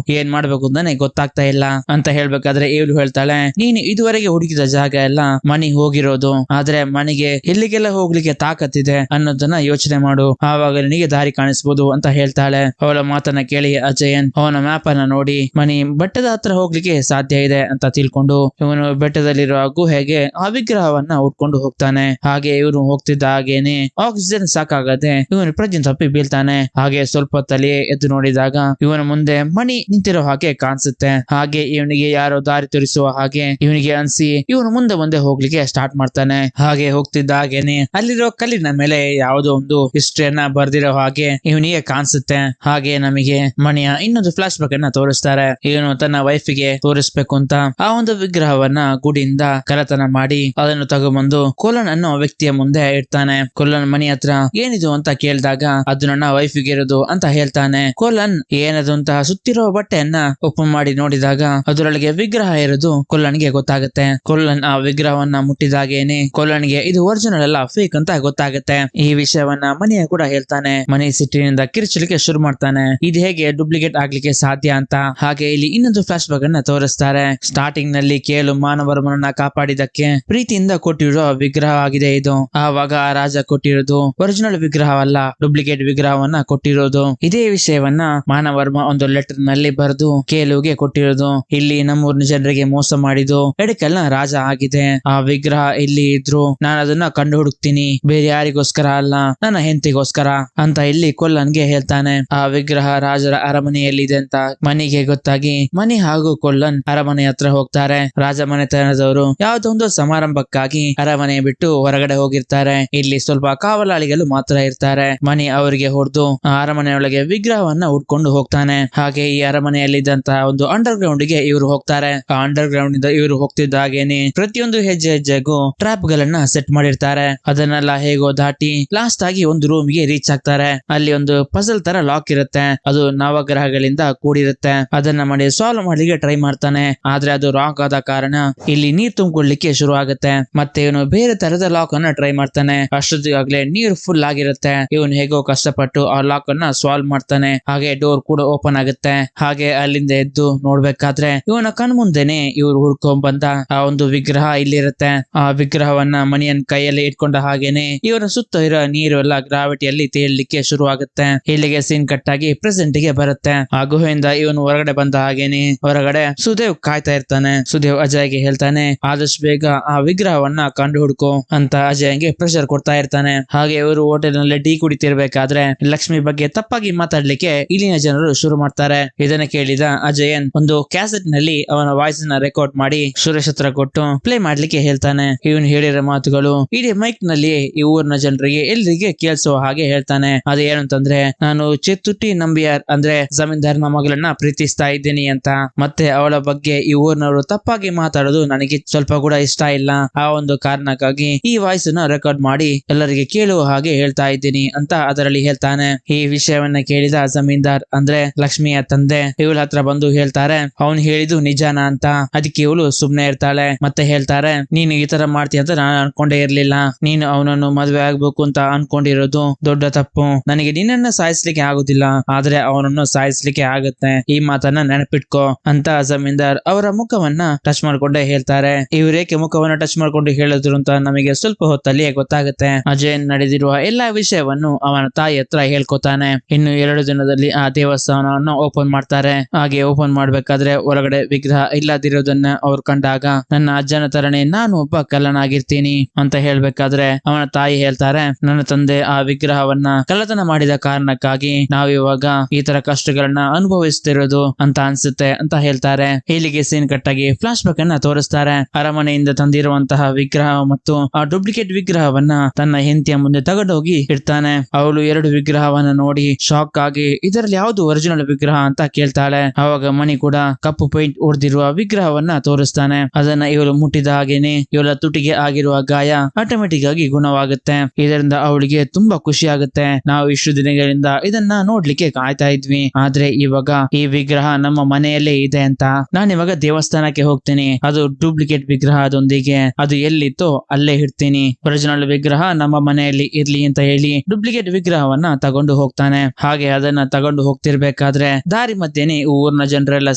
ಏನ್ ಮಾಡ್ಬೇಕು ಅಂತಾನೆ ಗೊತ್ತಾಗ್ತಾ ಇಲ್ಲ ಅಂತ ಹೇಳ್ಬೇಕಾದ್ರೆ ಇವಳು ಹೇಳ್ತಾಳೆ, ನೀನು ಇದುವರೆಗೆ ಹುಡುಕಿದ ಜಾಗ ಎಲ್ಲ ಮಣಿ ಹೋಗಿರೋದು, ಆದ್ರೆ ಮಣಿಗೆ ಎಲ್ಲಿಗೆಲ್ಲ ಹೋಗ್ಲಿಕ್ಕೆ ತಾಕತ್ತಿದೆ ಅನ್ನೋದನ್ನ ಯೋಚನೆ ಮಾಡು, ಆವಾಗ ನಿನಗೆ ದಾರಿ ಕಾಣಿಸ್ಬೋದು ಅಂತ ಹೇಳ್ತಾಳೆ. ಅವಳ ಮಾತನ್ನ ಕೇಳಿ ಅಜಯನ್ ಅವನ ಮ್ಯಾಪ್ ಅನ್ನ ನೋಡಿ ಮಣಿ ಬೆಟ್ಟದ ಹತ್ರ ಹೋಗ್ಲಿಕ್ಕೆ ಸಾಧ್ಯ ಇದೆ ಅಂತ ತಿಳ್ಕೊಂಡು ಇವನು ಬೆಟ್ಟದಲ್ಲಿರುವ ಗುಹೆಗೆ ಆ ವಿಗ್ರಹವನ್ನ ಉಟ್ಕೊಂಡು ಹೋಗ್ತಾನೆ. ಹಾಗೆ ಇವನು ಹೋಗ್ತಿದ್ದ ಹಾಗೇನೆ ಆಕ್ಸಿಜನ್ ಸಾಕಾಗದೆ ಇವನು ಪ್ರಜ್ಞೆ ತಪ್ಪಿ ಬೀಳ್ತಾನೆ. ಹಾಗೆ ಸ್ವಲ್ಪ ಹೊತ್ತಲ್ಲಿ ಎದ್ದು ನೋಡಿದಾಗ ಇವನ ಮುಂದೆ ಮಣಿ ನಿಂತಿರೋ ಹಾಗೆ ಕಾಣಿಸುತ್ತೆ. ಹಾಗೆ ಇವನಿಗೆ ಯಾರೋ ದಾರಿ ತೋರಿಸುವ ಹಾಗೆ ಇವನಿಗೆ ಅನ್ಸಿ ಇವನು ಮುಂದೆ ಹೋಗ್ಲಿಕ್ಕೆ ಸ್ಟಾರ್ಟ್ ಮಾಡ್ತಾನೆ. ಹಾಗೆ ಹೋಗ್ತಿದ್ದ ಹಾಗೇನೆ ಅಲ್ಲಿರೋ ಕಲ್ಲಿನ ಮೇಲೆ ಯಾವುದೋ ಒಂದು ಹಿಸ್ಟ್ರಿಯನ್ನ ಬರ್ದಿರೋ ಹಾಗೆ ಇವನಿಗೆ ಕಾಣಿಸುತ್ತೆ. ಹಾಗೆ ನಮಗೆ ಮಣಿಯ ಇನ್ನೊಂದು ಫ್ಲಾಶ್ ಬ್ಯಾಕ್ ಅನ್ನ ತೋರಿಸ್ತಾರೆ. ಇವನು ತನ್ನ ವೈಫಿಗೆ ತೋರಿಸ್ಬೇಕು ಅಂತ ಆ ಒಂದು ವಿಗ್ರಹವನ್ನ ಗುಡಿಯಿಂದ ಕಳ್ಳತನ ಮಾಡಿ ಅದನ್ನು ತಗೊಂಡ್ಬಂದು ಕೊಲ್ಲನ್ ಅನ್ನೋ ವ್ಯಕ್ತಿಯ ಮುಂದೆ ಇಡ್ತಾನೆ. ಕೊಲ್ಲನ್ ಮಣಿ ಹತ್ರ ಏನಿದು ಅಂತ ಕೇಳಿದಾಗ ಅದು ನನ್ನ ವೈಫಿಗೆ ಇರೋದು ಅಂತ ಹೇಳ್ತಾನೆ. ಕೊಲ್ಲನ್ ಏನದು ಅಂತ ಸುತ್ತಿರೋ ಬಟ್ಟೆಯನ್ನ ಓಪನ್ ಮಾಡಿ ನೋಡಿದಾಗ ಅದರೊಳಗೆ ವಿಗ್ರಹ ಇರೋದು ಕೊಲ್ಲನ್ಗೆ ಗೊತ್ತಾಗುತ್ತೆ. ಕೊಲ್ಲನ್ ಆ ವಿಗ್ರಹವನ್ನ ಮುಟ್ಟಿದಾಗೇನೆ ಕೊಲ್ಲನ್ಗೆ ಇದು ಒರಿಜಿನಲ್ ಅಲ್ಲ ಫೇಕ್ ಅಂತ ಗೊತ್ತಾಗುತ್ತೆ. ಈ ವಿಷಯವನ್ನ ಮಣಿಯ ಕೂಡ ಹೇಳ್ತಾನೆ. ಮಣಿ ಸಿಟ್ಟಿನಿಂದ ಕಿರ್ಚಲಿಕ್ಕೆ ಶುರು ಮಾಡ್ತಾನೆ, ಇದು ಹೇಗೆ ಡೂಪ್ಲಿಕೇಟ್ ಆಗ್ಲಿಕ್ಕೆ ಸಾಧ್ಯ ಅಂತ. ಹಾಗೆ ಇಲ್ಲಿ ಇನ್ನೊಂದು ಫ್ಲಾಶ್ ಬ್ಯಾಕ್ ಅನ್ನ ತೋರಿಸ್ತಾರೆ. ಸ್ಟಾರ್ಟಿಂಗ್ ನಲ್ಲಿ ಕೇಳು ಮಾನವರಮನನ್ನ ಕಾಪಾಡಿದಕ್ಕೆ ಪ್ರೀತಿಯಿಂದ ಕೊಟ್ಟಿರೋ ವಿಗ್ರಹ ಆಗಿದೆ ಇದು. ಆವಾಗ ಆ ರಾಜ ಕೊಟ್ಟಿರೋದು ಒರಿಜಿನಲ್ ವಿಗ್ರಹವಲ್ಲ, ಡೂಪ್ಲಿಕೇಟ್ ವಿಗ್ರಹವನ್ನ ಕೊಟ್ಟಿರೋದು. ಇದೇ ವಿಷಯವನ್ನ ಮಾನವರ್ಮ ಒಂದು ಲೆಟರ್ ನಲ್ಲಿ ಬರೆದು ಕೇಳುಗೆ ಕೊಟ್ಟಿರೋದು. ಇಲ್ಲಿ ನಮ್ಮೂರಿನ ಜನರಿಗೆ ಮೋಸ ಮಾಡಿದ್ದು ಎಡಕಲ್ನ ರಾಜ ಆಗಿದೆ. ಆ ವಿಗ್ರಹ ಇಲ್ಲಿ ಇದ್ರು ನಾನು ಅದನ್ನ ಕಂಡು ಹುಡುಕ್ತೀನಿ, ಬೇರೆ ಯಾರಿಗೋಸ್ಕರ ಅಲ್ಲ, ನನ್ನ ಹೆಂಡತಿಗೋಸ್ಕರ ಅಂತ ಇಲ್ಲಿ ಕೊಲ್ಲನ್ಗೆ ಹೇಳ್ತಾನೆ. ಆ ವಿಗ್ರಹ ರಾಜರ ಅರಮನೆಯಲ್ಲಿದೆ ಅಂತ ಮಣಿಗೆ ಗೊತ್ತಾಗಿ ಮಣಿ ಹಾಗೂ ಕೊಲ್ಲನ್ ಅರಮನೆ ಹತ್ರ ಹೋಗ್ತಾರೆ. ರಾಜ ಮನೆತನದವರು ಯಾವುದೋ ಒಂದು ಸಮಾರಂಭಕ್ಕಾಗಿ ಅರಮನೆ ಬಿಟ್ಟು ಹೊರಗಡೆ ಹೋಗಿರ್ತಾರೆ. ಇಲ್ಲಿ ಸ್ವಲ್ಪ ಕಾವಲಾಳಿಗಳು ಮಾತ್ರ ಇರ್ತಾರೆ. ಮಣಿ ಅವರಿಗೆ ಹೊಡೆದು ಆ ಅರಮನೆಯೊಳಗೆ ವಿಗ್ರಹವನ್ನ ಉಟ್ಕೊಂಡು ಹೋಗ್ತಾನೆ. ಹಾಗೆ ಈ ಅರಮನೆಯಲ್ಲಿದ್ದಂತಹ ಒಂದು ಅಂಡರ್ ಗ್ರೌಂಡ್ ಗೆ ಇವರು ಹೋಗ್ತಾರೆ. ಆ ಅಂಡರ್ ಗ್ರೌಂಡ್ ಗ್ರೌಂಡ್ ಇಂದ ಇವರು ಹೋಗ್ತಿದ್ದ ಹಾಗೇನೆ ಪ್ರತಿಯೊಂದು ಹೆಜ್ಜೆ ಹೆಜ್ಜೆಗೂ ಟ್ರಾಪ್ ಗಳನ್ನ ಸೆಟ್ ಮಾಡಿರ್ತಾರೆ. ಅದನ್ನೆಲ್ಲ ಹೇಗೋ ದಾಟಿ ಲಾಸ್ಟ್ ಆಗಿ ಒಂದು ರೂಮ್ ಗೆ ರೀಚ್ ಆಗ್ತಾರೆ. ಅಲ್ಲಿ ಒಂದು ಪಜಲ್ ತರ ಲಾಕ್ ಇರುತ್ತೆ. ಅದು ನವಗ್ರಹಗಳಿಂದ ಕೂಡಿರುತ್ತೆ. ಅದನ್ನ ಮಾಡಿ ಸಾಲ್ವ್ ಮಾಡ್ಲಿಕ್ಕೆ ಟ್ರೈ ಮಾಡ್ತಾನೆ. ಆದ್ರೆ ಅದು ರಾಂಗ್ ಆದ ಕಾರಣ ಇಲ್ಲಿ ನೀರ್ ತುಂಬಿಕೊಳ್ಳಿಕ್ಕೆ ಶುರು ಆಗುತ್ತೆ. ಮತ್ತೆ ಇವನು ಬೇರೆ ತರದ ಲಾಕ್ ಅನ್ನ ಟ್ರೈ ಮಾಡ್ತಾನೆ. ಅಷ್ಟೊತ್ತಿಗಾಗ್ಲೇ ನೀರು ಫುಲ್ ಆಗಿರುತ್ತೆ. ಇವನು ಹೇಗೋ ಕಷ್ಟಪಟ್ಟು ಆ ಲಾಕ್ ಅನ್ನ ಸಾಲ್ವ್ ಮಾಡ್ತಾನೆ. ಹಾಗೆ ಡೋರ್ ಕೂಡ ಓಪನ್ ಆಗುತ್ತೆ. ಹಾಗೆ ಅಲ್ಲಿಂದ ಎದ್ದು ನೋಡ್ಬೇಕಾದ್ರೆ ಇವನ ಕಣ್ಮುಂದೆನೆ ಇವ್ರು ಹುಡ್ಕೊಂಡ್ ಬಂದ ಆ ಒಂದು ವಿಗ್ರಹ ಇಲ್ಲಿರುತ್ತೆ. ಆ ವಿಗ್ರಹವನ್ನ ಮಣಿಯನ್ ಕೈಯಲ್ಲಿ ಇಟ್ಕೊಂಡ ಹಾಗೇನೆ ಇವನ ಸುತ್ತ ಇರೋ ನೀರು ಎಲ್ಲ ಗ್ರಾವಿಟಿಯಲ್ಲಿ ತೇಲಿಕ್ಕೆ ಶುರು ಆಗುತ್ತೆ. ಇಲ್ಲಿಗೆ ಸೀನ್ ಕಟ್ ಆಗಿ ಪ್ರೆಸೆಂಟ್ ಗೆ ಬರುತ್ತೆ. ಆ ಗುಹೆಯಿಂದ ಇವನು ಹೊರಗಡೆ ಬಂದ ಹಾಗೇನೆ ಹೊರಗಡೆ ಸುದೇವ್ ಕಾಯ್ತಾ ಇರ್ತಾನೆ. ಸುದೇವ್ ಅಜಯ್ಗೆ ಹೇಳ್ತಾನೆ, ಆದಷ್ಟು ಬೇಗ ಆ ವಿಗ್ರಹವನ್ನ ಕಂಡು ಹುಡ್ಕೋ ಅಂತ ಅಜಯ್ಗೆ ಪ್ರೆಷರ್ ಕೊಡ್ತಾ ಇರ್ತಾನೆ. ಹಾಗೆ ಇವರು ಹೋಟೆಲ್ ನಲ್ಲಿ ಟೀ ಕುಡಿತಿರ್ಬೇಕಾದ್ರೆ ಲಕ್ಷ್ಮಿ ಬಗ್ಗೆ ತಪ್ಪಾಗಿ ಮಾತಾಡ್ಲಿಕ್ಕೆ ಇಲ್ಲಿನ ಜನರು ಶುರು ಮಾಡ್ತಾರೆ. ಇದನ್ನ ಕೇಳಿದ ಅಜಯನ್ ಒಂದು ಕ್ಯಾಸೆಟ್ ನಲ್ಲಿ ಅವನ ವಾಯ್ಸ್ ನ ರೆಕಾರ್ಡ್ ಮಾಡಿ ಸುರೇಶ್ ಹತ್ರ ಕೊಟ್ಟು ಪ್ಲೇ ಮಾಡ್ಲಿಕ್ಕೆ ಹೇಳ್ತಾನೆ. ಇವನು ಹೇಳಿರೋ ಮಾತುಗಳು ಇಡೀ ಮೈಕ್ ನಲ್ಲಿ ಈ ಊರಿನ ಜನರಿಗೆ ಎಲ್ರಿಗೆ ಕೇಳಿಸೋ ಹಾಗೆ ಹೇಳ್ತಾನೆ. ಅದು ಏನಂತಂದ್ರೆ, ನಾನು ಚೆತ್ತುಟ್ಟಿ ನಂಬಿಯಾರ್ ಅಂದ್ರೆ ಜಮೀನ್ದಾರ್ನ ಮಗಳನ್ನ ಪ್ರೀತಿಸ್ತಾ ಇದ್ದೀನಿ ಅಂತ. ಮತ್ತೆ ಅವಳ ಬಗ್ಗೆ ಈ ಊರಿನವರು ತಪ್ಪಾಗಿ ಮಾತಾಡೋದು ನನಗೆ ಸ್ವಲ್ಪ ಕೂಡ ಇಷ್ಟ ಇಲ್ಲ. ಆ ಒಂದು ಕಾರಣಕ್ಕಾಗಿ ಈ ವಾಯ್ಸ್ ನ ರೆಕಾರ್ಡ್ ಮಾಡಿ ಎಲ್ಲರಿಗೆ ಕೇಳುವ ಹಾಗೆ ಹೇಳ್ತಾ ಇದ್ದೀನಿ ಅಂತ ಅದರಲ್ಲಿ ಹೇಳ್ತಾನೆ. ಈ ವಿಷಯವನ್ನ ಕೇಳಿದ ಜಮೀನ್ದಾರ್ ಅಂದ್ರೆ ಲಕ್ಷ್ಮಿಯ ತಂದೆ ಇವಳ ಹತ್ರ ಬಂದು ಹೇಳ್ತಾರೆ, ಅವನು ಹೇಳಿದ್ದು ನಿಜಾನ ಅಂತ. ಅದಕ್ಕೆ ಇವಳು ಸುಮ್ನೆ ಇರ್ತಾಳೆ. ಮತ್ತೆ ಹೇಳ್ತಾರೆ, ನೀನು ಈ ತರ ಮಾಡ್ತೀಯ ಅಂತ ನಾನು ಅನ್ಕೊಂಡೇ ಇರ್ಲಿಲ್ಲ. ನೀನು ಅವನನ್ನು ಮದ್ವೆ ಆಗ್ಬೇಕು ಅಂತ ಅನ್ಕೊಂಡಿರೋದು ದೊಡ್ಡ ತಪ್ಪು. ನನಗೆ ನಿನ್ನನ್ನ ಸಾಯಿಸ್ಲಿಕ್ಕೆ ಆಗುದಿಲ್ಲ, ಆದ್ರೆ ಅವನನ್ನು ಸಾಯಿಸ್ಲಿಕ್ಕೆ ಆಗುತ್ತೆ. ಈ ಮಾತನ್ನ ನೆನಪಿಟ್ಕೋ ಅಂತ ಜಮೀನ್ದಾರ್ ಅವರ ಮುಖವನ್ನ ಟಚ್ ಮಾಡ್ಕೊಂಡೇ ಹೇಳ್ತಾರೆ. ಇವರೇಕೆ ಮುಖವನ್ನ ಟಚ್ ಮಾಡ್ಕೊಂಡು ಹೇಳಿದ್ರು ಅಂತ ನಮಗೆ ಸ್ವಲ್ಪ ಹೊತ್ತಲ್ಲಿಯೇ ಗೊತ್ತಾಗುತ್ತೆ. ಅಜಯ್ ನಡೆದಿರುವ ಎಲ್ಲಾ ವಿಷಯವನ್ನು ಅವನ ತಾಯಿ ಹತ್ರ ಹೇಳ್ಕೊತಾನೆ. ಇನ್ನು 2 ದಿನದಲ್ಲಿ ಆ ದೇವಸ್ಥಾನವನ್ನು ಓಪನ್ ಮಾಡ್ತಾರೆ. ಹಾಗೆ ಓಪನ್ ಮಾಡ್ಬೇಕಾದ್ರೆ ಒಳಗಡೆ ವಿಗ್ರಹ ಇಲ್ಲದಿರೋದನ್ನ ಅವ್ರು ಕಂಡಾಗ, ನನ್ನ ಅಜ್ಜನ ತರನೇ ನಾನು ಒಬ್ಬ ಕಳ್ಳನಾಗಿರ್ತೀನಿ ಅಂತ ಹೇಳ್ಬೇಕಾದ್ರೆ ಅವನ ತಾಯಿ ಹೇಳ್ತಾರೆ, ನನ್ನ ತಂದೆ ಆ ವಿಗ್ರಹವನ್ನ ಕಳ್ಳತನ ಮಾಡಿದ ಕಾರಣಕ್ಕಾಗಿ ನಾವಿವಾಗ ಈ ತರ ಕಷ್ಟಗಳನ್ನ ಅನುಭವಿಸ್ತಿರೋದು ಅಂತ ಅನ್ಸುತ್ತೆ ಅಂತ ಹೇಳ್ತಾರೆ. ಇಲ್ಲಿಗೆ ಸೀನ್ ಕಟ್ಟಾಗಿ ಫ್ಲಾಶ್ ಬ್ಯಾಕ್ ಅನ್ನ ತೋರಿಸ್ತಾರೆ. ಅರಮನೆಯಿಂದ ತಂದಿರುವಂತಹ ವಿಗ್ರಹ ಮತ್ತು ಆ ಡೂಪ್ಲಿಕೇಟ್ ವಿಗ್ರಹವನ್ನ ತನ್ನ ಹೆಂಡತಿಯ ಮುಂದೆ ತಗೊಂಡೋಗಿ ಇಡ್ತಾನೆ. ಅವಳು 2 ವಿಗ್ರಹವನ್ನ ನೋಡಿ ಶಾಕ್ ಆಗಿ ಇದರಲ್ಲಿ ಯಾವ್ದು ಒರಿಜಿನಲ್ ವಿಗ್ರಹ ಅಂತ ಕೇಳ್ತಾಳೆ. ಅವಾಗ ಮಣಿ ಕೂಡ ಕಪ್ಪು ಪೈಂಟ್ ಹೊಡೆದಿರುವ ವಿಗ್ರಹವನ್ನ ತೋರಿಸ್ತಾನೆ. ಅದನ್ನ ಇವಳು ಮುಟ್ಟಿದ ಹಾಗೇನೆ ಇವಳ ತುಟಿಗೆ ಆಗಿರುವ ಗಾಯ ಆಟೋಮೆಟಿಕ್ ಆಗಿ ಗುಣವಾಗುತ್ತೆ. ಇದರಿಂದ ಅವಳಿಗೆ ತುಂಬಾ ಖುಷಿ ಆಗುತ್ತೆ. ನಾವು ಇಷ್ಟು ದಿನಗಳಿಂದ ಇದನ್ನ ನೋಡ್ಲಿಕ್ಕೆ ಕಾಯ್ತಾ ಇದ್ವಿ, ಆದ್ರೆ ಇವಾಗ ಈ ವಿಗ್ರಹ ನಮ್ಮ ಮನೆಯಲ್ಲೇ ಇದೆ ಅಂತ. ನಾನಿವಾಗ ದೇವಸ್ಥಾನಕ್ಕೆ ಹೋಗ್ತೀನಿ, ಅದು ಡೂಪ್ಲಿಕೇಟ್ ವಿಗ್ರಹದೊಂದಿಗೆ ಅದು ಎಲ್ಲಿತ್ತೋ ಅಲ್ಲೇ ಇಡ್ತೀನಿ. ಒರಿಜಿನಲ್ ವಿಗ್ರಹ ನಮ್ಮ ಮನೆಯಲ್ಲಿ ಇರ್ಲಿ ಅಂತ ಹೇಳಿ ಡೂಪ್ಲಿಕೇಟ್ ವಿಗ್ರಹವನ್ನ ತಗೊಂಡು ಹೋಗ್ತಾನೆ. ಹಾಗೆ ಅದನ್ನ ತಗೊಂಡು ಹೋಗ್ತಿರ್ಬೇಕಾದ್ರೆ ದಾರಿ ಮಧ್ಯೆನೆ ಊರಿನ ಜನರೆಲ್ಲ